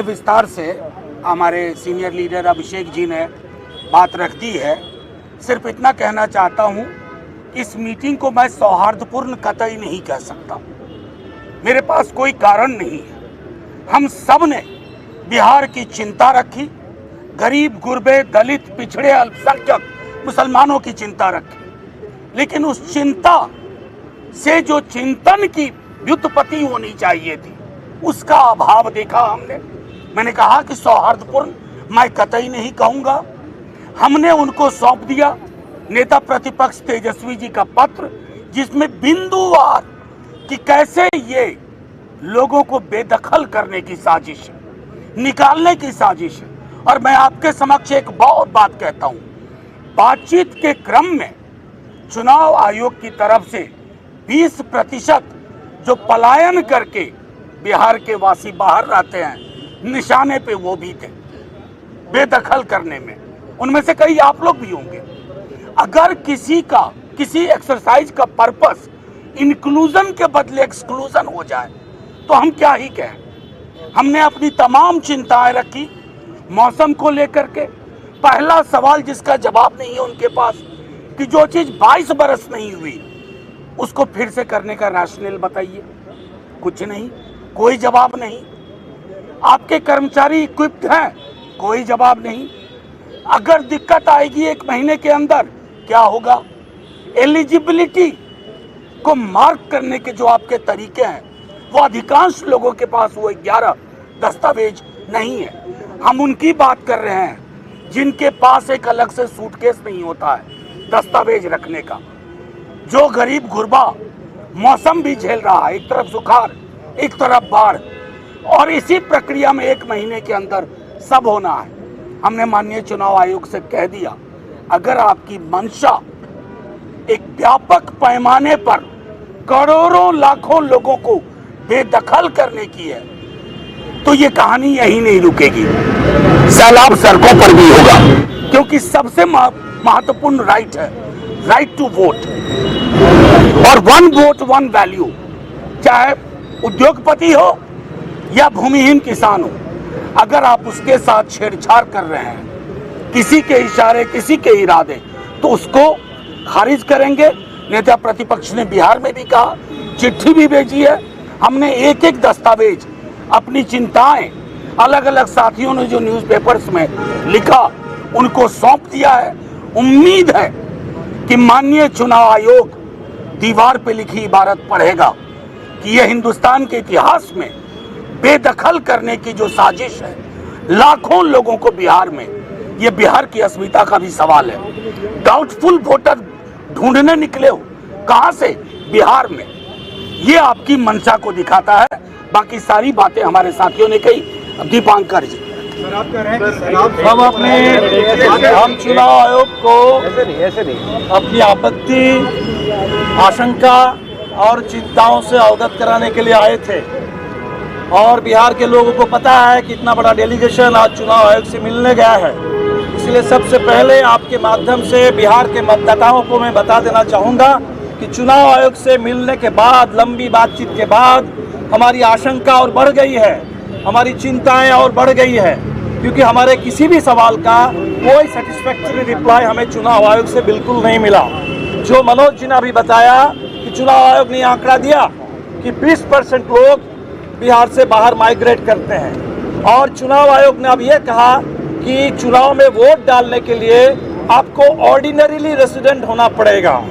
विस्तार से हमारे senior leader Abhishek ji ने बात रख दी है। सिर्फ इतना कहना चाहता हूं, इस मीटिंग को मैं सौहार्दपूर्ण कतई नहीं कह सकता। मेरे पास कोई कारण नहीं है। हम सब ने बिहार की चिंता रखी, गरीब गुरबे दलित पिछड़े अल्पसंख्यक मुसलमानों की चिंता रखी, लेकिन उस चिंता से जो चिंतन की व्युत्पत्ति होनी चाहिए थी उसका अभाव देखा हमने। मैंने कहा कि सौहार्दपूर्ण मैं कतई नहीं कहूंगा। हमने उनको सौंप दिया नेता प्रतिपक्ष तेजस्वी जी का पत्र, जिसमें बिंदुवार कि कैसे ये लोगों को बेदखल करने की साजिश है, निकालने की साजिश है। और मैं आपके समक्ष एक बहुत बात कहता हूं, बातचीत के क्रम में चुनाव आयोग की तरफ से 20% जो पलायन करके बिहार के वासी बाहर रहते हैं, निशाने पे वो भी थे बेदखल करने में। उनमें से कई आप लोग भी होंगे। अगर किसी एक्सरसाइज का पर्पस इंक्लूजन के बदले एक्सक्लूजन हो जाए तो हम क्या ही कहें। हमने अपनी तमाम चिंताएं रखी मौसम को लेकर के। पहला सवाल जिसका जवाब नहीं है उनके पास कि जो चीज 22 बरस नहीं हुई उसको फिर से करने का रैशनल बताइए। कुछ नहीं, कोई जवाब नहीं। आपके कर्मचारी इक्विप्ड हैं, कोई जवाब नहीं। अगर दिक्कत आएगी 1 महीने के अंदर क्या होगा। एलिजिबिलिटी को मार्क करने के जो आपके तरीके हैं वो अधिकांश लोगों के पास वो 11 दस्तावेज नहीं है। हम उनकी बात कर रहे हैं जिनके पास एक अलग से सूटकेस नहीं होता है दस्तावेज रखने का। जो गरीब गुरबा मौसम भी झेल रहा है, एक तरफ सुखाड़ एक तरफ बाढ़, और इसी प्रक्रिया में 1 महीने के अंदर सब होना है। हमने माननीय चुनाव आयोग से कह दिया, अगर आपकी मंशा एक व्यापक पैमाने पर करोड़ों लाखों लोगों को बेदखल करने की है तो ये कहानी यही नहीं रुकेगी, सैलाब सड़कों पर भी होगा। क्योंकि सबसे महत्वपूर्ण राइट है राइट टू वोट, और 1 वोट 1 वैल्यू। चाहे उद्योगपति हो या भूमिहीन किसान हो, अगर आप उसके साथ छेड़छाड़ कर रहे हैं, किसी के इशारे किसी के इरादे, तो उसको खारिज करेंगे। नेता प्रतिपक्ष ने बिहार में भी कहा, चिट्ठी भी भेजी है। हमने एक एक दस्तावेज अपनी चिंताएं अलग अलग साथियों ने जो न्यूज़पेपर्स में लिखा उनको सौंप दिया है। उम्मीद है कि माननीय चुनाव आयोग दीवार पे लिखी इबारत पढ़ेगा कि यह हिंदुस्तान के इतिहास में बेदखल करने की जो साजिश है लाखों लोगों को बिहार में, ये बिहार की अस्मिता का भी सवाल है। डाउटफुल वोटर ढूंढने निकले हो कहां से? बिहार में। ये आपकी मंशा को दिखाता है। बाकी सारी बातें हमारे साथियों ने कही। अब दीपांकर जी, हम चुनाव आयोग को अपनी आपत्ति, आशंका और चिंताओं से अवगत कराने के लिए आए थे और बिहार के लोगों को पता है कि इतना बड़ा डेलीगेशन आज चुनाव आयोग से मिलने गया है। इसलिए सबसे पहले आपके माध्यम से बिहार के मतदाताओं को मैं बता देना चाहूँगा कि चुनाव आयोग से मिलने के बाद, लंबी बातचीत के बाद हमारी आशंका और बढ़ गई है, हमारी चिंताएं और बढ़ गई है, क्योंकि हमारे किसी भी सवाल का कोई सेटिस्फैक्टरी रिप्लाई हमें चुनाव आयोग से बिल्कुल नहीं मिला। जो मनोज जी ने अभी बताया कि चुनाव आयोग ने आंकड़ा दिया कि 20% लोग बिहार से बाहर माइग्रेट करते हैं और चुनाव आयोग ने अब यह कहा कि चुनाव में वोट डालने के लिए आपको ऑर्डिनरीली रेसिडेंट होना पड़ेगा।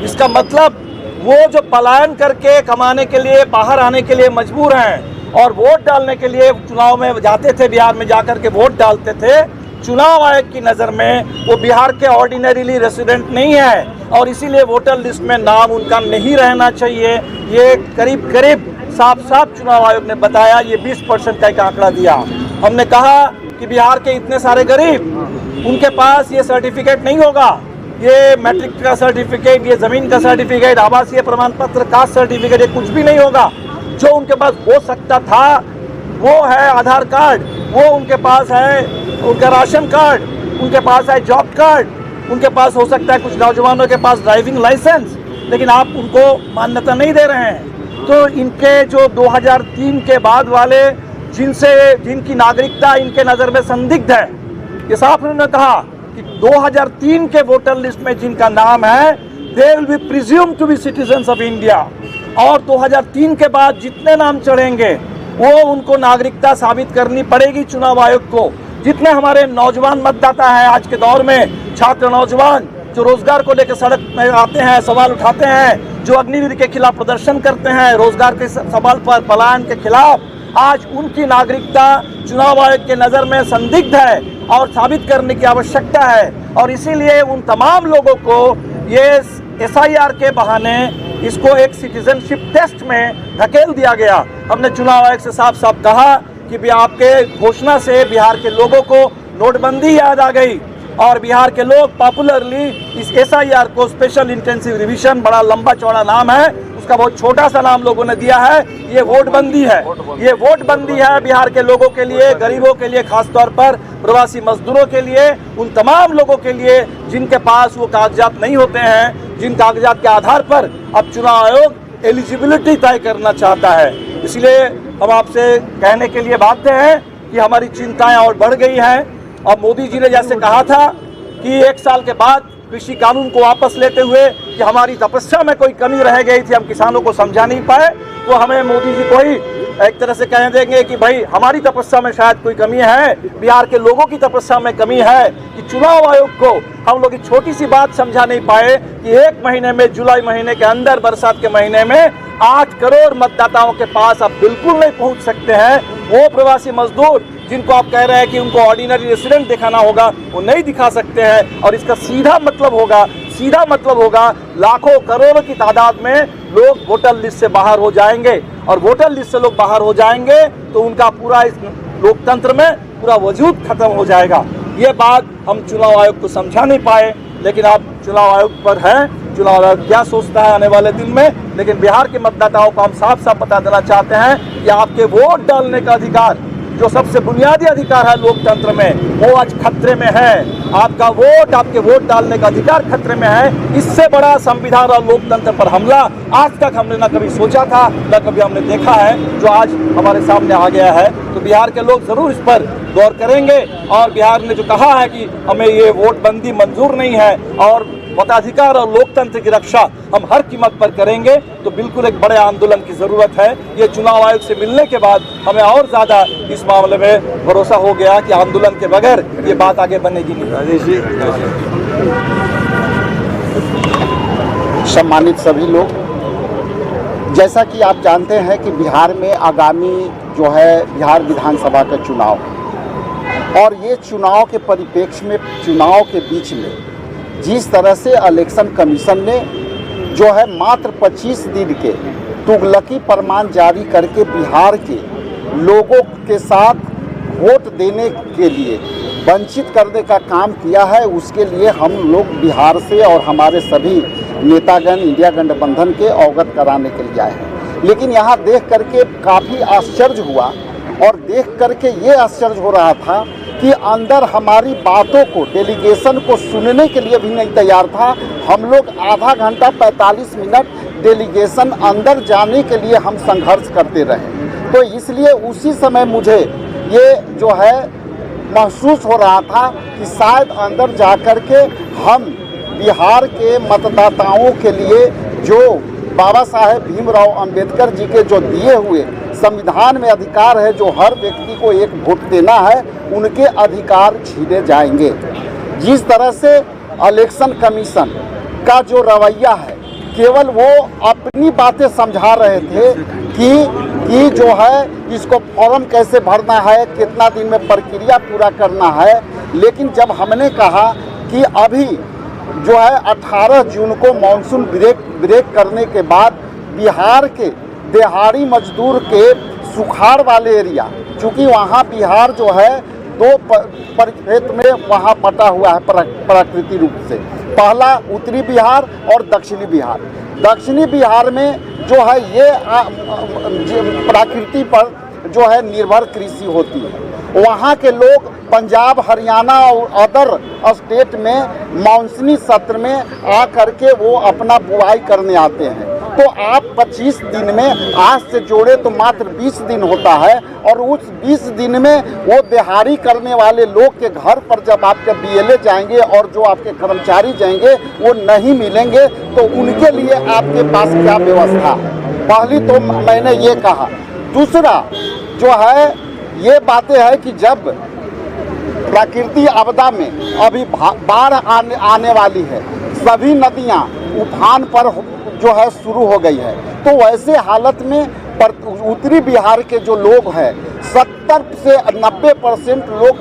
इसका मतलब वो जो पलायन करके कमाने के लिए बाहर आने के लिए मजबूर हैं और वोट डालने के लिए चुनाव में जाते थे, बिहार में जाकर के वोट डालते थे, चुनाव आयोग की नज़र में वो बिहार के ऑर्डिनरीली रेसिडेंट नहीं है और इसीलिए वोटर लिस्ट में नाम उनका नहीं रहना चाहिए। ये करीब करीब साफ साफ चुनाव आयोग ने बताया, ये 20% का एक आंकड़ा दिया। हमने कहा कि बिहार के इतने सारे गरीब, उनके पास ये सर्टिफिकेट नहीं होगा, ये मैट्रिक का सर्टिफिकेट, ये ज़मीन का सर्टिफिकेट, आवासीय प्रमाण पत्र, कास्ट सर्टिफिकेट, ये कुछ भी नहीं होगा। जो उनके पास हो सकता था वो है आधार कार्ड, वो उनके पास है उनका राशन कार्ड, उनके पास है जॉब कार्ड, उनके पास हो सकता है कुछ नौजवानों के पास ड्राइविंग लाइसेंस, लेकिन आप उनको मान्यता नहीं दे रहे हैं। तो इनके जो 2003 के बाद वाले जिनकी नागरिकता इनके नज़र में संदिग्ध है, ये साफ उन्होंने कहा कि 2003 के वोटर लिस्ट में जिनका नाम है they will be presumed to be citizens of India, और 2003 के बाद जितने नाम चढ़ेंगे वो उनको नागरिकता साबित करनी पड़ेगी चुनाव आयोग को। जितने हमारे नौजवान मतदाता हैं आज के दौर में, छात्र नौजवान जो रोजगार को लेकर सड़क में आते हैं, सवाल उठाते हैं, जो अग्निवीर के खिलाफ प्रदर्शन करते हैं, रोजगार के सवाल पर, पलायन के खिलाफ, आज उनकी नागरिकता चुनाव आयोग के नज़र में संदिग्ध है और साबित करने की आवश्यकता है। और इसीलिए उन तमाम लोगों को ये SIR के बहाने इसको एक सिटीजनशिप टेस्ट में धकेल दिया गया। हमने चुनाव आयोग से साफ साफ कहा कि आपके घोषणा से बिहार के लोगों को नोटबंदी याद आ गई और बिहार के लोग पॉपुलरली इस SIR को स्पेशल इंटेंसिव रिवीजन, बड़ा लंबा चौड़ा नाम है, उसका बहुत छोटा सा नाम लोगों ने दिया है, ये वोटबंदी है। ये वोटबंदी है बिहार के लोगों के लिए, गरीबों के लिए, खासतौर पर प्रवासी मजदूरों के लिए, उन तमाम लोगों के लिए जिनके पास वो कागजात नहीं होते हैं, जिन कागजात के आधार पर अब चुनाव आयोग एलिजिबिलिटी तय करना चाहता है। इसलिए हम आपसे कहने के लिए बाध्य हैं कि हमारी चिंताएं और बढ़ गई हैं। अब मोदी जी ने जैसे कहा था कि 1 साल के बाद कृषि कानून को वापस लेते हुए कि हमारी तपस्या में कोई कमी रह गई थी, हम किसानों को समझा नहीं पाए, तो हमें मोदी जी को ही एक तरह से कह देंगे कि भाई हमारी तपस्या में शायद कोई कमी है, बिहार के लोगों की तपस्या में कमी है कि चुनाव आयोग को हम लोग छोटी सी बात समझा नहीं पाए कि 1 महीने में, जुलाई महीने के अंदर, बरसात के महीने में 8 करोड़ मतदाताओं के पास आप बिल्कुल नहीं पहुंच सकते हैं। वो प्रवासी मजदूर जिनको आप कह रहे हैं कि उनको ऑर्डिनरी रेसिडेंट दिखाना होगा, वो नहीं दिखा सकते हैं और इसका सीधा मतलब होगा लाखों करोड़ों की तादाद में लोग वोटर लिस्ट से बाहर हो जाएंगे और वोटर लिस्ट से लोग बाहर हो जाएंगे तो उनका पूरा इस लोकतंत्र में पूरा वजूद खत्म हो जाएगा। ये बात हम चुनाव आयोग को समझा नहीं पाए, लेकिन आप चुनाव आयोग पर हैं, चुनाव आयोग क्या सोचता है आने वाले दिन में। लेकिन बिहार के मतदाताओं को हम साफ साफ बता देना चाहते हैं कि आपके वोट डालने का अधिकार, जो सबसे बुनियादी अधिकार है लोकतंत्र में, वो आज खतरे में है। आपका वोट, आपके वोट डालने का अधिकार खतरे में है। इससे बड़ा संविधान और लोकतंत्र पर हमला आज तक हमने न कभी सोचा था, न कभी हमने देखा है, जो आज हमारे सामने आ गया है। तो बिहार के लोग जरूर इस पर गौर करेंगे और बिहार ने जो कहा है कि हमें ये वोटबंदी मंजूर नहीं है और मताधिकार और लोकतंत्र की रक्षा हम हर कीमत पर करेंगे। तो बिल्कुल एक बड़े आंदोलन की ज़रूरत है। ये चुनाव आयोग से मिलने के बाद हमें और ज़्यादा इस मामले में भरोसा हो गया कि आंदोलन के बगैर ये बात आगे बढ़ेगी नहीं। सम्मानित सभी लोग, जैसा कि आप जानते हैं कि बिहार में आगामी जो है बिहार विधानसभा का चुनाव, और ये चुनाव के परिप्रेक्ष्य में, चुनाव के बीच में जिस तरह से इलेक्शन कमीशन ने जो है मात्र 25 दिन के तुगलकी फरमान जारी करके बिहार के लोगों के साथ वोट देने के लिए वंचित करने का काम किया है, उसके लिए हम लोग बिहार से और हमारे सभी नेतागण इंडिया गठबंधन के अवगत कराने के लिए आए हैं। लेकिन यहाँ देख करके काफ़ी आश्चर्य हुआ, और देख करके ये आश्चर्य हो रहा था कि अंदर हमारी बातों को, डेलीगेशन को सुनने के लिए भी नहीं तैयार था। हम लोग आधा घंटा 45 मिनट डेलीगेशन अंदर जाने के लिए हम संघर्ष करते रहे। तो इसलिए उसी समय मुझे ये जो है महसूस हो रहा था कि शायद अंदर जाकर के हम बिहार के मतदाताओं के लिए जो बाबा साहेब भीमराव अंबेडकर जी के जो दिए हुए संविधान में अधिकार है, जो हर व्यक्ति को एक वोट देना है, उनके अधिकार छीने जाएंगे। जिस तरह से इलेक्शन कमीशन का जो रवैया है, केवल वो अपनी बातें समझा रहे थे कि जो है इसको फॉर्म कैसे भरना है, कितना दिन में प्रक्रिया पूरा करना है। लेकिन जब हमने कहा कि अभी जो है 18 जून को मानसून ब्रेक करने के बाद बिहार के दिहाड़ी मजदूर के सुखाड़ वाले एरिया, चूँकि वहाँ बिहार जो है दो परिक्षेत्र में वहाँ बटा हुआ है प्राकृतिक रूप से, पहला उत्तरी बिहार और दक्षिणी बिहार। दक्षिणी बिहार में जो है ये प्रकृति पर जो है निर्भर कृषि होती है। वहाँ के लोग पंजाब, हरियाणा और अदर स्टेट में मानसूनी सत्र में आ करके वो अपना बुआई करने आते हैं। तो आप 25 दिन में आज से जोड़े तो मात्र 20 दिन होता है, और उस 20 दिन में वो दिहाड़ी करने वाले लोग के घर पर जब आपके बीएलए जाएंगे और जो आपके कर्मचारी जाएंगे वो नहीं मिलेंगे, तो उनके लिए आपके पास क्या व्यवस्था है? पहली तो मैंने ये कहा। दूसरा जो है ये बातें है कि जब प्राकृतिक आपदा में अभी बाढ़ आने वाली है, सभी नदियाँ उफान पर जो है शुरू हो गई है, तो वैसे हालत में उत्तरी बिहार के जो लोग हैं 70 से 90% लोग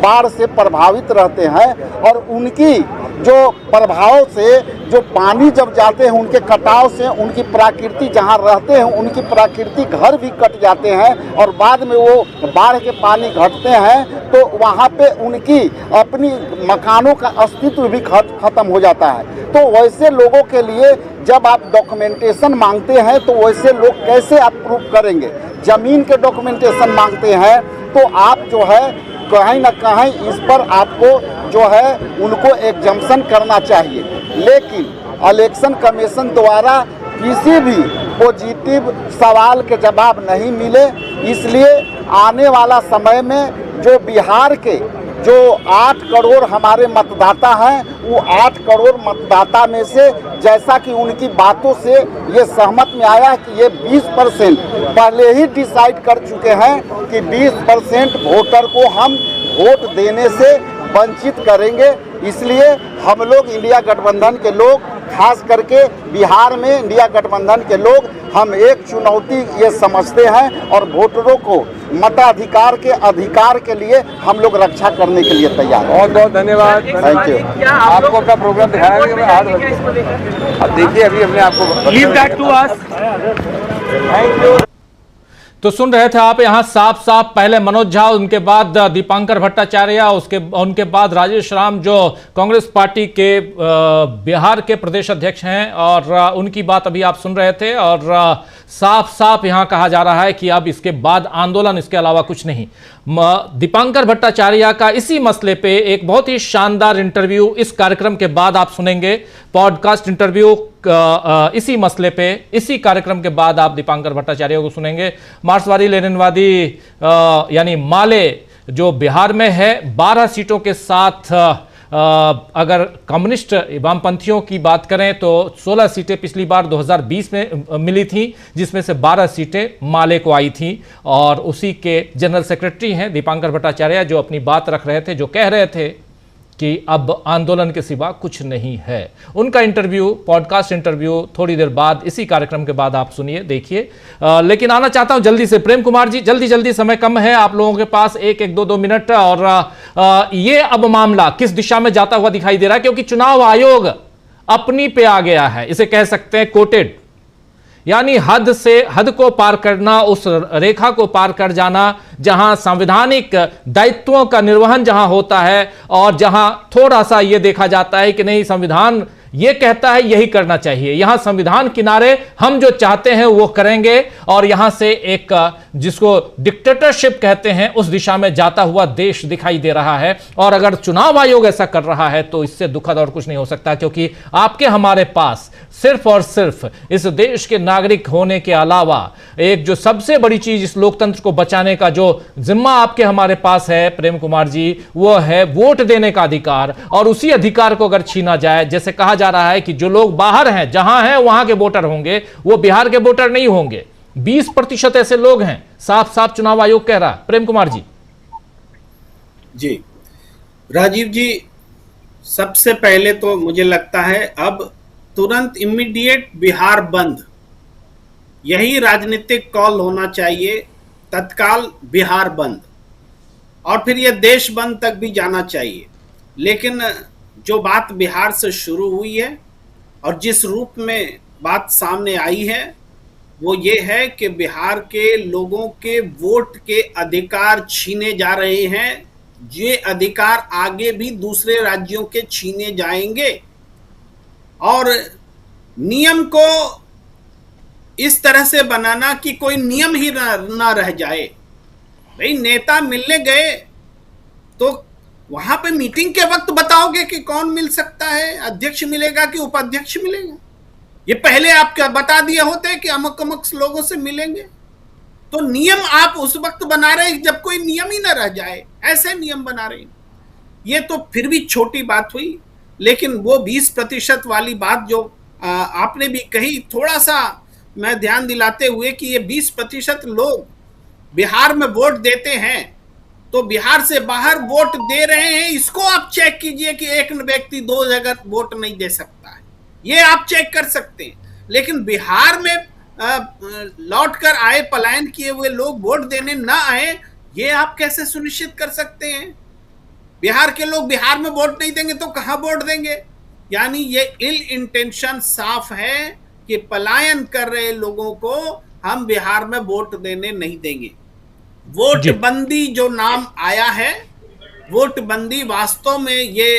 बाढ़ से प्रभावित रहते हैं, और उनकी जो प्रभाव से जो पानी जब जाते हैं उनके कटाव से उनकी प्रकृति जहाँ रहते हैं उनकी प्रकृति घर भी कट जाते हैं, और बाद में वो बाढ़ के पानी घटते हैं तो वहाँ पे उनकी अपनी मकानों का अस्तित्व भी खत्म हो जाता है। तो वैसे लोगों के लिए जब आप डॉक्यूमेंटेशन मांगते हैं तो वैसे लोग कैसे अप्रूव करेंगे? ज़मीन के डॉक्यूमेंटेशन मांगते हैं तो आप जो है कहीं ना कहीं इस पर आपको जो है उनको एग्जम्पशन करना चाहिए। लेकिन इलेक्शन कमीशन द्वारा किसी भी पॉजिटिव सवाल के जवाब नहीं मिले, इसलिए आने वाला समय में जो बिहार के जो 8 करोड़ हमारे मतदाता हैं, वो 8 करोड़ मतदाता में से जैसा कि उनकी बातों से ये सहमत में आया कि ये 20% पहले ही डिसाइड कर चुके हैं कि 20% वोटर को हम वोट देने से वंचित करेंगे। इसलिए हम लोग इंडिया गठबंधन के लोग, खास करके बिहार में इंडिया गठबंधन के लोग, हम एक चुनौती ये समझते हैं और वोटरों को मताधिकार के अधिकार के लिए हम लोग रक्षा करने के लिए तैयार हैं। बहुत बहुत धन्यवाद, थैंक यू। आपको अपना प्रोग्राम दिखाया अब देखिए, अभी हमने आपको leave that to us. Thank you. तो सुन रहे थे आप यहाँ साफ साफ, पहले मनोज झा, उनके बाद दीपांकर भट्टाचार्य, उनके बाद राजेश राम जो कांग्रेस पार्टी के बिहार के प्रदेश अध्यक्ष हैं, और उनकी बात अभी आप सुन रहे थे। और साफ साफ यहाँ कहा जा रहा है कि अब इसके बाद आंदोलन, इसके अलावा कुछ नहीं। दीपांकर भट्टाचार्य का इसी मसले पे एक बहुत ही शानदार इंटरव्यू इस कार्यक्रम के बाद आप सुनेंगे, पॉडकास्ट इंटरव्यू इसी मसले पे, इसी कार्यक्रम के बाद आप दीपांकर भट्टाचार्य को सुनेंगे। मार्क्सवादी लेनिनवादी यानी माले जो बिहार में है 12 सीटों के साथ अगर कम्युनिस्ट वामपंथियों की बात करें तो 16 सीटें पिछली बार 2020 में मिली थी, जिसमें से 12 सीटें माले को आई थी। और उसी के जनरल सेक्रेटरी हैं दीपांकर भट्टाचार्य, जो अपनी बात रख रहे थे, जो कह रहे थे कि अब आंदोलन के सिवा कुछ नहीं है। उनका इंटरव्यू, पॉडकास्ट इंटरव्यू थोड़ी देर बाद, इसी कार्यक्रम के बाद आप सुनिए, देखिए। लेकिन आना चाहता हूं जल्दी से प्रेम कुमार जी, जल्दी, समय कम है आप लोगों के पास, एक 2 मिनट। और ये अब मामला किस दिशा में जाता हुआ दिखाई दे रहा है, क्योंकि चुनाव आयोग अपनी पे आ गया है, इसे कह सकते हैं कोटेड, यानी हद को पार करना, उस रेखा को पार कर जाना जहां संवैधानिक दायित्वों का निर्वहन जहां होता है और जहां थोड़ा सा यह देखा जाता है कि नहीं, संविधान यह कहता है यही करना चाहिए, यहां संविधान किनारे हम जो चाहते हैं वो करेंगे, और यहां से एक जिसको डिक्टेटरशिप कहते हैं उस दिशा में जाता हुआ देश दिखाई दे रहा है। और अगर चुनाव आयोग ऐसा कर रहा है तो इससे दुखद और कुछ नहीं हो सकता, क्योंकि आपके हमारे पास सिर्फ और सिर्फ इस देश के नागरिक होने के अलावा एक जो सबसे बड़ी चीज इस लोकतंत्र को बचाने का जो जिम्मा आपके हमारे पास है प्रेम कुमार जी, वो है वोट देने का अधिकार। और उसी अधिकार को अगर छीना जाए, जैसे कहा जा रहा है कि जो लोग बाहर हैं, जहां हैं वहां के वोटर होंगे, वो बिहार के वोटर नहीं होंगे, 20% ऐसे लोग हैं, साफ चुनाव आयोग कह रहा है। प्रेम कुमार जी। जी राजीव जी, सबसे पहले तो मुझे लगता है अब तुरंत इमीडिएट बिहार बंद, यही राजनीतिक कॉल होना चाहिए, तत्काल बिहार बंद, और फिर यह देश बंद तक भी जाना चाहिए। लेकिन जो बात बिहार से शुरू हुई है और जिस रूप में बात सामने आई है, वो ये है कि बिहार के लोगों के वोट के अधिकार छीने जा रहे हैं। ये अधिकार आगे भी दूसरे राज्यों के छीने जाएंगे, और नियम को इस तरह से बनाना कि कोई नियम ही ना रह जाए। भाई नेता मिलने गए तो वहां पे मीटिंग के वक्त बताओगे कि कौन मिल सकता है, अध्यक्ष मिलेगा कि उपाध्यक्ष मिलेगा, ये पहले आप क्या बता दिए होते कि अमुक अमुक लोगों से मिलेंगे। तो नियम आप उस वक्त बना रहे जब कोई नियम ही ना रह जाए, ऐसे नियम बना रहे। ये तो फिर भी छोटी बात हुई, लेकिन वो 20% वाली बात जो आपने भी कही, थोड़ा सा मैं ध्यान दिलाते हुए कि ये 20% लोग बिहार में वोट देते हैं तो बिहार से बाहर वोट दे रहे हैं, इसको आप चेक कीजिए कि एक व्यक्ति 2 जगह वोट नहीं दे सकता है, ये आप चेक कर सकते हैं। लेकिन बिहार में लौट कर आए, पलायन किए हुए लोग वोट देने ना आए, ये आप कैसे सुनिश्चित कर सकते हैं? बिहार के लोग बिहार में वोट नहीं देंगे तो कहां वोट देंगे? यानी ये इल इंटेंशन साफ है कि पलायन कर रहे लोगों को हम बिहार में वोट देने नहीं देंगे। वोट बंदी जो नाम आया है, वोट बंदी वास्तव में ये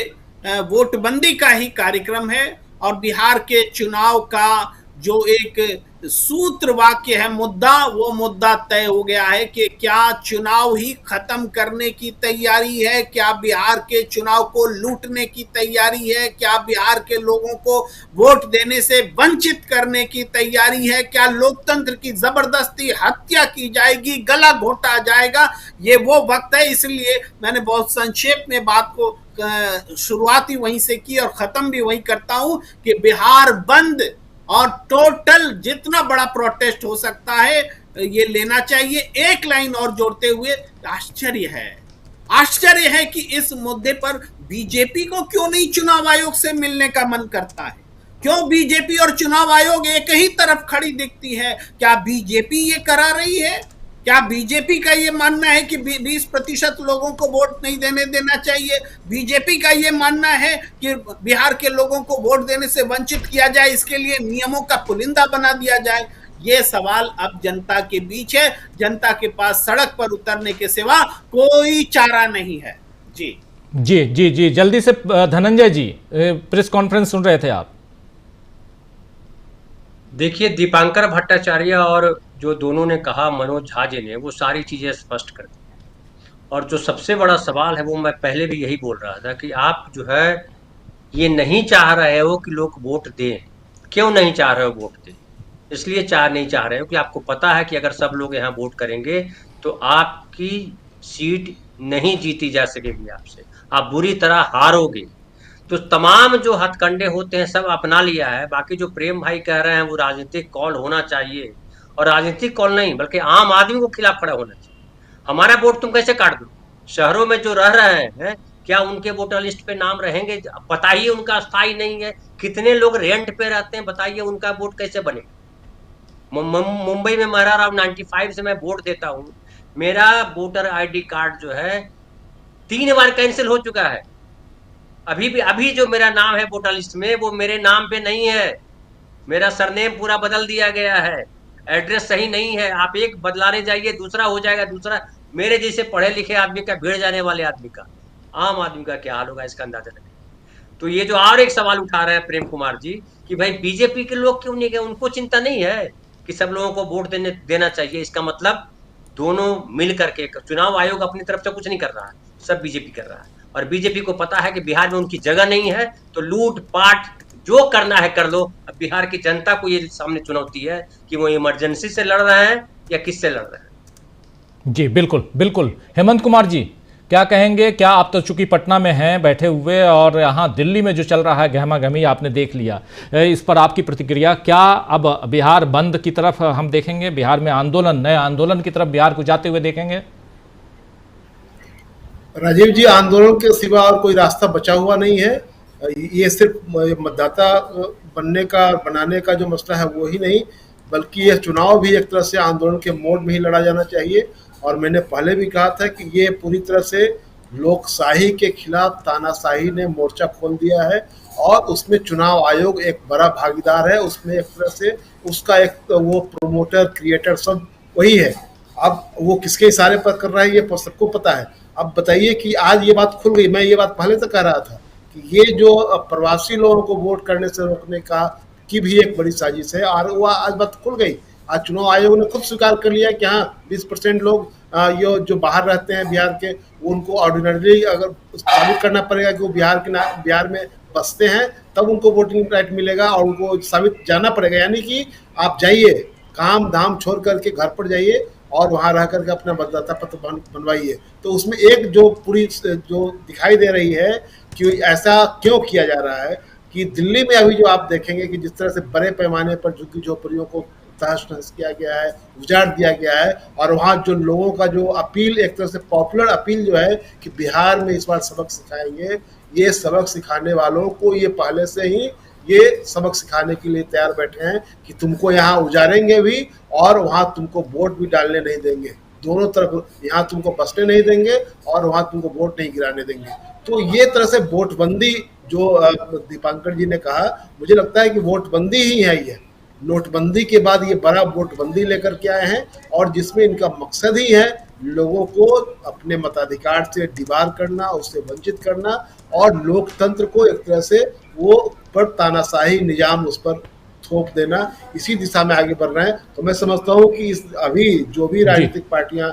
वोट बंदी का ही कार्यक्रम है, और बिहार के चुनाव का जो एक सूत्र वाक्य है, मुद्दा, वो मुद्दा तय हो गया है कि क्या चुनाव ही खत्म करने की तैयारी है, क्या बिहार के चुनाव को लूटने की तैयारी है, क्या बिहार के लोगों को वोट देने से वंचित करने की तैयारी है, क्या लोकतंत्र की जबरदस्ती हत्या की जाएगी, गला घोटा जाएगा। ये वो वक्त है, इसलिए मैंने बहुत संक्षेप में बात को शुरुआत ही वहीं से की और खत्म भी वहीं करता हूं कि बिहार बंद और टोटल जितना बड़ा प्रोटेस्ट हो सकता है ये लेना चाहिए। एक लाइन और जोड़ते हुए, आश्चर्य है कि इस मुद्दे पर बीजेपी को क्यों नहीं चुनाव आयोग से मिलने का मन करता है? क्यों बीजेपी और चुनाव आयोग एक ही तरफ खड़ी दिखती है? क्या बीजेपी ये करा रही है? क्या बीजेपी का ये मानना है कि 20% लोगों को वोट नहीं देना चाहिए? बीजेपी का ये मानना है कि बिहार के लोगों को वोट देने से वंचित किया जाए, इसके लिए नियमों का पुलिंदा बना दिया जाए? ये सवाल अब जनता के बीच है, जनता के पास सड़क पर उतरने के सिवा कोई चारा नहीं है। जी जी जी जी, जल्दी से धनंजय जी, प्रेस कॉन्फ्रेंस सुन रहे थे आप। देखिए, दीपांकर भट्टाचार्य और जो दोनों ने कहा, मनोज झा जी ने, वो सारी चीजें स्पष्ट कर दी। और जो सबसे बड़ा सवाल है वो मैं पहले भी यही बोल रहा था कि आप जो है ये नहीं चाह रहे हो कि लोग वोट दें। क्यों नहीं चाह रहे हो वोट दें? इसलिए नहीं चाह रहे हो कि आपको पता है कि अगर सब लोग यहाँ वोट करेंगे तो आपकी सीट नहीं जीती जा सकेगी आपसे, आप बुरी तरह हारोगे। तो तमाम जो हथकंडे होते हैं सब अपना लिया है। बाकी जो प्रेम भाई कह रहे हैं वो राजनीतिक कॉल होना चाहिए, और राजनीतिक कॉल नहीं बल्कि आम आदमी को खिलाफ खड़ा होना चाहिए। हमारा वोट तुम कैसे काट दो? शहरों में जो रह रहे हैं क्या उनके वोटर लिस्ट पे नाम रहेंगे? बताइए, उनका स्थायी नहीं है। कितने लोग रेंट पे रहते हैं, बताइए उनका वोट कैसे बनेगा? मुंबई में मेरा अराउंड 95 से मैं वोट देता हूँ। मेरा वोटर आईडी कार्ड जो है 3 बार कैंसिल हो चुका है। अभी जो मेरा नाम है वोटर लिस्ट में वो मेरे नाम पे नहीं है। मेरा सरनेम पूरा बदल दिया गया है, एड्रेस सही नहीं है। आप एक बदलाने जाइए दूसरा हो जाएगा, दूसरा। मेरे जैसे पढ़े लिखे आदमी का, भीड़ जाने वाले आदमी का, आम आदमी का क्या हाल होगा इसका अंदाजा लगे। तो ये जो और एक सवाल उठा रहे हैं प्रेम कुमार जी कि भाई बीजेपी के लोग क्यों नहीं गए, उनको चिंता नहीं है कि सब लोगों को वोट देना चाहिए। इसका मतलब दोनों मिल करके, चुनाव आयोग अपनी तरफ से कुछ नहीं कर रहा है, सब बीजेपी कर रहा है। और बीजेपी को पता है कि बिहार में उनकी जगह नहीं है, तो लूट पाट जो करना है कर लो। अब बिहार की जनता को ये सामने चुनौती है कि वो इमरजेंसी से लड़ रहे हैं या किससे लड़ रहे हैं। जी बिल्कुल बिल्कुल। हेमंत कुमार जी क्या कहेंगे? क्या आप तो चूंकि पटना में हैं बैठे हुए, और यहाँ दिल्ली में जो चल रहा है गहमा गहमी आपने देख लिया, इस पर आपकी प्रतिक्रिया क्या? अब बिहार बंद की तरफ हम देखेंगे, बिहार में आंदोलन, नए आंदोलन की तरफ बिहार को जाते हुए देखेंगे? राजीव जी, आंदोलन के सिवा और कोई रास्ता बचा हुआ नहीं है। ये सिर्फ मतदाता बनाने का जो मसला है वो ही नहीं, बल्कि यह चुनाव भी एक तरह से आंदोलन के मोड में ही लड़ा जाना चाहिए। और मैंने पहले भी कहा था कि ये पूरी तरह से लोकशाही के खिलाफ तानाशाही ने मोर्चा खोल दिया है, और उसमें चुनाव आयोग एक बड़ा भागीदार है। उसमें एक तरह से उसका एक वो प्रोमोटर, क्रिएटर सब वही है। अब वो किसके इशारे पर कर रहा है ये सबको पता है। अब बताइए कि आज ये बात खुल गई। मैं ये बात पहले से कह रहा था कि ये जो प्रवासी लोगों को वोट करने से रोकने की भी एक बड़ी साजिश है, और वो आज बात खुल गई। आज चुनाव आयोग ने खुद स्वीकार कर लिया कि हाँ 20% लोग ये जो बाहर रहते हैं बिहार के, उनको ऑर्डिनरी अगर साबित करना पड़ेगा कि वो बिहार में बसते हैं, तब उनको वोटिंग राइट मिलेगा, और उनको साबित जाना पड़ेगा। यानी कि आप जाइए, काम धाम छोड़ करके घर पर जाइए और वहाँ रह करके अपना मतदाता पत्र बनवाइए। तो उसमें एक जो पूरी जो दिखाई दे रही है कि ऐसा क्यों किया जा रहा है कि दिल्ली में अभी जो आप देखेंगे कि जिस तरह से बड़े पैमाने पर झुग्गी झोपड़ियों को तहस नहस किया गया है, उजाड़ दिया गया है, और वहाँ जो लोगों का जो अपील, एक तरह से पॉपुलर अपील जो है कि बिहार में इस बार सबक सिखाएंगे, ये सबक सिखाने वालों को ये पहले से ही ये सबक सिखाने के लिए तैयार बैठे हैं कि तुमको यहाँ उजाड़ेंगे भी और वहाँ तुमको वोट भी डालने नहीं देंगे। दोनों तरफ, यहाँ तुमको बसने नहीं देंगे और वहाँ तुमको वोट नहीं गिराने देंगे। तो ये तरह से वोटबंदी जो दीपांकर जी ने कहा, मुझे लगता है कि वोटबंदी ही है ये। नोटबंदी के बाद ये बड़ा वोटबंदी लेकर के आए हैं, और जिसमें इनका मकसद ही है लोगों को अपने मताधिकार से डिबार करना, उससे वंचित करना, और लोकतंत्र को एक तरह से वो पर तानाशाही निजाम उस पर थोप देना। इसी दिशा में आगे बढ़ रहे हैं। तो मैं समझता हूँ कि अभी जो भी राजनीतिक पार्टियां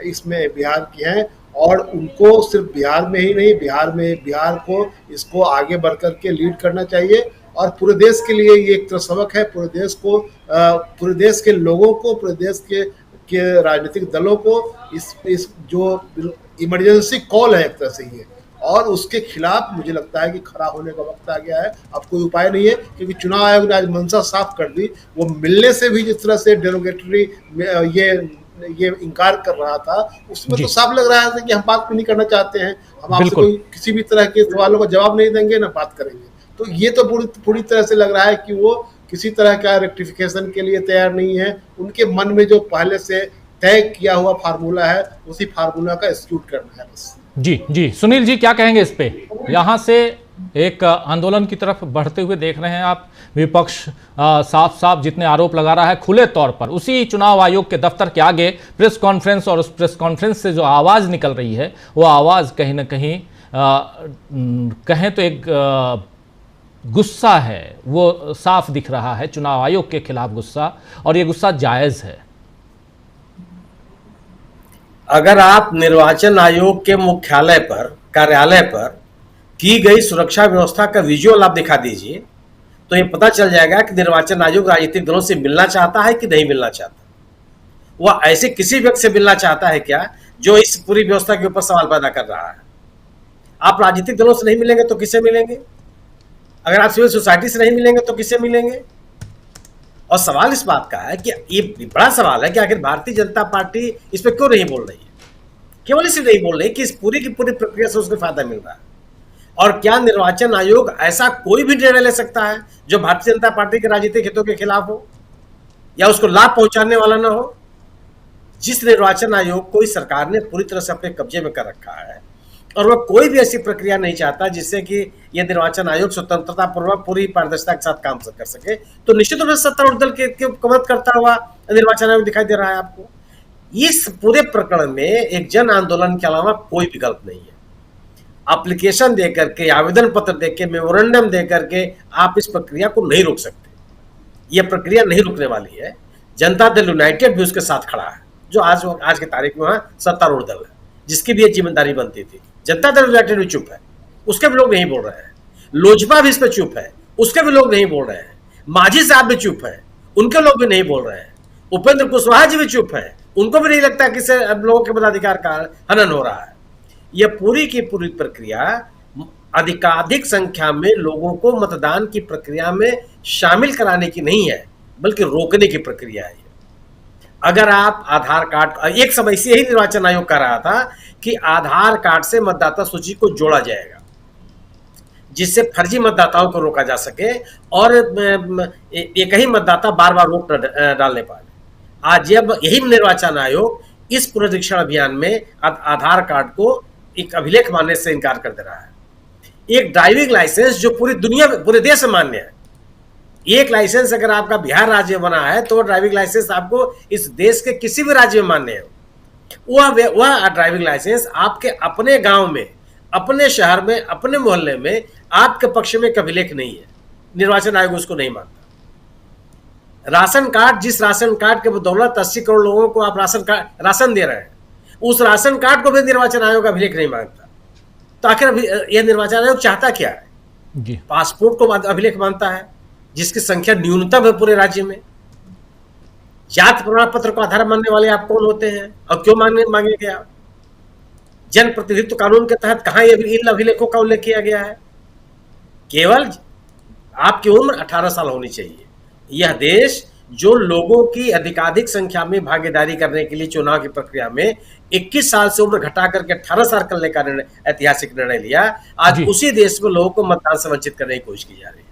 इसमें बिहार की हैं, और उनको सिर्फ बिहार में ही नहीं, बिहार को इसको आगे बढ़ करके लीड करना चाहिए। और पूरे देश के लिए ये एक तरह सबक है, पूरे देश के लोगों को, पूरे देश के राजनीतिक दलों को इस जो इमरजेंसी कॉल है एक तरह से ये, और उसके खिलाफ मुझे लगता है कि खड़ा होने का वक्त आ गया है। अब कोई उपाय नहीं है, क्योंकि चुनाव आयोग ने आज मंशा साफ कर दी। वो मिलने से भी जिस तरह से डेरोगेटरी ये इनकार कर रहा था, उसमें तो साफ लग रहा था कि हम बात नहीं करना चाहते हैं, हम आपसे कोई किसी भी तरह के सवालों का जवाब नहीं देंगे, ना बात करेंगे। तो ये तो पूरी तरह से लग रहा है कि वो किसी तरह का रेक्टिफिकेशन के लिए तैयार नहीं है। उनके मन में जो पहले से तय किया हुआ फार्मूला है, उसी फार्मूला का एग्जीक्यूट करना है बस। जी सुनील जी क्या कहेंगे इस पे? यहाँ से एक आंदोलन की तरफ बढ़ते हुए देख रहे हैं आप, विपक्ष साफ जितने आरोप लगा रहा है खुले तौर पर, उसी चुनाव आयोग के दफ्तर के आगे प्रेस कॉन्फ्रेंस, और उस प्रेस कॉन्फ्रेंस से जो आवाज़ निकल रही है वो आवाज़ कहीं ना कहीं कहें तो एक गुस्सा है, वो साफ दिख रहा है चुनाव आयोग के खिलाफ गुस्सा, और ये गुस्सा जायज़ है। अगर आप निर्वाचन आयोग के मुख्यालय पर, कार्यालय पर की गई सुरक्षा व्यवस्था का विजुअल आप दिखा दीजिए, तो ये पता चल जाएगा कि निर्वाचन आयोग राजनीतिक दलों से मिलना चाहता है कि नहीं मिलना चाहता। वह ऐसे किसी व्यक्ति से मिलना चाहता है क्या जो इस पूरी व्यवस्था के ऊपर सवाल पैदा कर रहा है? आप राजनीतिक दलों से नहीं मिलेंगे तो किससे मिलेंगे? अगर आप सिविल सोसाइटी से नहीं मिलेंगे तो किससे मिलेंगे? और सवाल इस बात का है कि ये बड़ा सवाल है कि आखिर भारतीय जनता पार्टी इस पर क्यों नहीं बोल रही है? केवल इसलिए नहीं बोल रही कि इस पूरी की पूरी प्रक्रिया से उसको फायदा मिल रहा है। और क्या निर्वाचन आयोग ऐसा कोई भी निर्णय ले सकता है जो भारतीय जनता पार्टी के राजनीतिक हितों के खिलाफ हो या उसको लाभ पहुंचाने वाला ना हो? जिस निर्वाचन आयोग को इस सरकार ने पूरी तरह से अपने कब्जे में कर रखा है और वह कोई भी ऐसी प्रक्रिया नहीं चाहता जिससे कि यह निर्वाचन आयोग स्वतंत्रता पूर्वक पूरी पारदर्शिता के साथ काम कर सके, तो निश्चित रूप से सत्तारूढ़ दल के मदद करता हुआ निर्वाचन आयोग दिखाई दे रहा है आपको। इस पूरे प्रकरण में एक जन आंदोलन के अलावा कोई विकल्प नहीं है। एप्लीकेशन दे करके, आवेदन पत्र दे के, मेमोरेंडम दे करके आप इस प्रक्रिया को नहीं रोक सकते। यह प्रक्रिया नहीं रुकने वाली है। जनता दल यूनाइटेड भी उसके साथ खड़ा है, जो आज की तारीख में वहां सत्तारूढ़ दल है, जिसकी भी ये जिम्मेदारी बनती थी। जनता दल यूनाइटेड भी चुप है, उसके भी लोग नहीं बोल रहे हैं। लोजपा भी इस पर चुप है, उसके भी लोग नहीं बोल रहे हैं। मांझी साहब भी चुप है, उनके लोग भी नहीं बोल रहे हैं। उपेंद्र कुशवाहा जी भी चुप है, उनको भी नहीं लगता कि इससे लोगों के मताधिकार का हनन हो रहा है। यह पूरी की पूरी प्रक्रिया अधिकाधिक संख्या में लोगों को मतदान की प्रक्रिया में शामिल कराने की नहीं है, बल्कि रोकने की प्रक्रिया है। अगर आप आधार कार्ड, एक समय से यही निर्वाचन आयोग कह रहा था कि आधार कार्ड से मतदाता सूची को जोड़ा जाएगा, जिससे फर्जी मतदाताओं को रोका जा सके और एक ही मतदाता बार बार वोट डालने पाए। आज जब यही निर्वाचन आयोग इस पुनरीक्षण अभियान में आधार कार्ड को एक अभिलेख मानने से इनकार कर दे रहा है। एक ड्राइविंग लाइसेंस जो पूरी दुनिया में, पूरे देश में मान्य है। एक लाइसेंस अगर आपका बिहार राज्य बना है तो ड्राइविंग लाइसेंस आपको इस देश के किसी भी राज्य में मान्य है। वह ड्राइविंग लाइसेंस आपके अपने गांव में, अपने शहर में, अपने मोहल्ले में आपके पक्ष में एक अभिलेख नहीं है। निर्वाचन आयोग उसको नहीं मानता। राशन कार्ड, जिस राशन कार्ड के बदौलत 80 करोड़ लोगों को आप राशन दे रहे हैं, उस राशन कार्ड को भी निर्वाचन आयोग अभिलेख नहीं मानता। तो आखिर यह निर्वाचन आयोग चाहता क्या है? जी। पासपोर्ट को अभिलेख मानता है, जिसकी संख्या न्यूनतम है पूरे राज्य में। जाति प्रमाण पत्र को आधार मानने वाले आप कौन होते हैं और क्यों मांगेंगे आप? जन प्रतिनिधित्व कानून के तहत कहां इन अभिलेखों का उल्लेख किया गया है? केवल आपकी उम्र 18 साल होनी चाहिए। यह देश जो लोगों की अधिकाधिक संख्या में भागीदारी करने के लिए चुनाव की प्रक्रिया में 21 साल से उम्र घटा करके 18 साल करने का ऐतिहासिक निर्णय लिया, आज उसी देश में लोगों को मतदान से वंचित करने की कोशिश की जा रही है।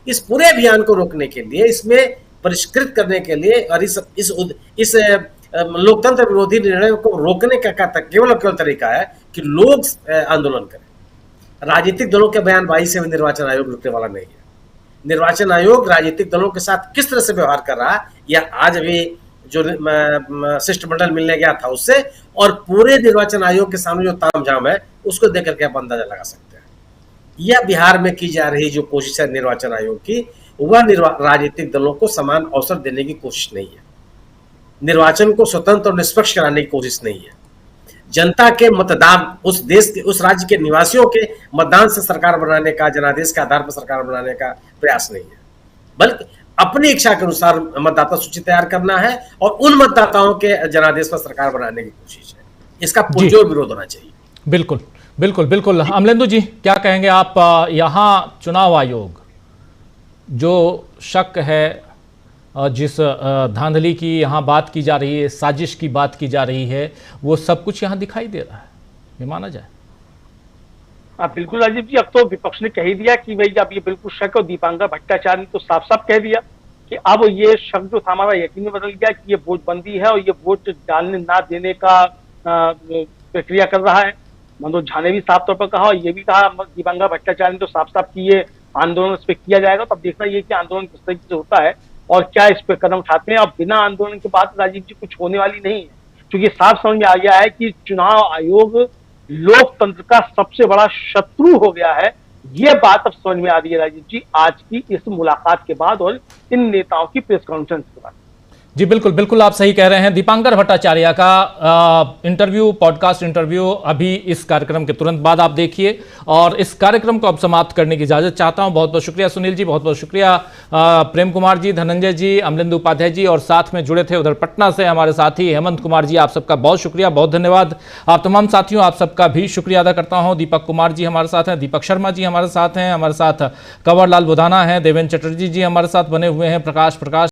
इस पूरे अभियान को रोकने के लिए, इसमें परिष्कृत करने के लिए और इस लोकतंत्र विरोधी निर्णय को रोकने का केवल तरीका है कि लोग आंदोलन करें। राजनीतिक दलों के बयानबाजी से भी निर्वाचन आयोग रुकने वाला नहीं है। निर्वाचन आयोग राजनीतिक दलों के साथ किस तरह से व्यवहार कर रहा है, या आज अभी जो शिष्टमंडल मिलने गया था उससे, और पूरे निर्वाचन आयोग के सामने जो तामझाम है उसको देख करके आप अंदाजा लगा सकते हैं। यह बिहार में की जा रही जो कोशिश है निर्वाचन आयोग की, वह राजनीतिक दलों को समान अवसर देने की कोशिश नहीं है। निर्वाचन को स्वतंत्र और निष्पक्ष कराने की कोशिश नहीं है। जनता के मतदान, उस देश के, उस राज्य के निवासियों के मतदान से सरकार बनाने का, जनादेश के आधार पर सरकार बनाने का प्रयास नहीं है, बल्कि अपनी इच्छा के अनुसार मतदाता सूची तैयार करना है और उन मतदाताओं के जनादेश पर सरकार बनाने की कोशिश है। इसका पुरजोर विरोध होना चाहिए। बिल्कुल बिल्कुल बिल्कुल। अमलेंदु जी, क्या कहेंगे आप? यहाँ चुनाव आयोग जो शक है, जिस धांधली की यहाँ बात की जा रही है, साजिश की बात की जा रही है, वो सब कुछ यहाँ दिखाई दे रहा है, ये माना जाए? बिल्कुल राजीव जी, अब तो विपक्ष ने कह ही दिया कि भाई अब ये बिल्कुल शक, और दीपांकर भट्टाचार्य ने तो साफ साफ कह दिया कि अब ये शक जो था हमारा यकीन में बदल गया कि ये वोटबंदी है और ये वोट डालने ना देने का प्रक्रिया कर रहा है। मनोज झा ने भी साफ तौर पर कहा, और ये भी कहा दीपांकर भट्टाचार्य ने तो साफ साफ कि ये आंदोलन इस पर किया जाएगा। तब देखना ये कि आंदोलन किस तरीके से होता है और क्या इस पर कदम उठाते हैं। अब बिना आंदोलन के बाद राजीव जी कुछ होने वाली नहीं है, क्योंकि साफ समझ में आ गया है कि चुनाव आयोग लोकतंत्र का सबसे बड़ा शत्रु हो गया है। ये बात अब समझ में आ रही है राजीव जी, आज की इस मुलाकात के बाद और इन नेताओं की प्रेस कॉन्फ्रेंस के बाद। जी बिल्कुल बिल्कुल, आप सही कह रहे हैं। दीपांकर भट्टाचार्य का इंटरव्यू, पॉडकास्ट इंटरव्यू अभी इस कार्यक्रम के तुरंत बाद आप देखिए, और इस कार्यक्रम को अब समाप्त करने की इजाजत चाहता हूं। बहुत बहुत शुक्रिया सुनील जी, बहुत बहुत शुक्रिया प्रेम कुमार जी, धनंजय जी, अमलेंदु उपाध्याय जी, और साथ में जुड़े थे उधर पटना से हमारे साथी हेमंत कुमार जी। आप सबका बहुत शुक्रिया, बहुत धन्यवाद। आप तमाम साथियों, आप सबका भी शुक्रिया अदा करता हूं। दीपक कुमार जी हमारे साथ हैं, दीपक शर्मा जी हमारे साथ हैं, हमारे साथ कंवर लाल बुधाना हैं, देवेंद्र चटर्जी जी हमारे साथ बने हुए हैं, प्रकाश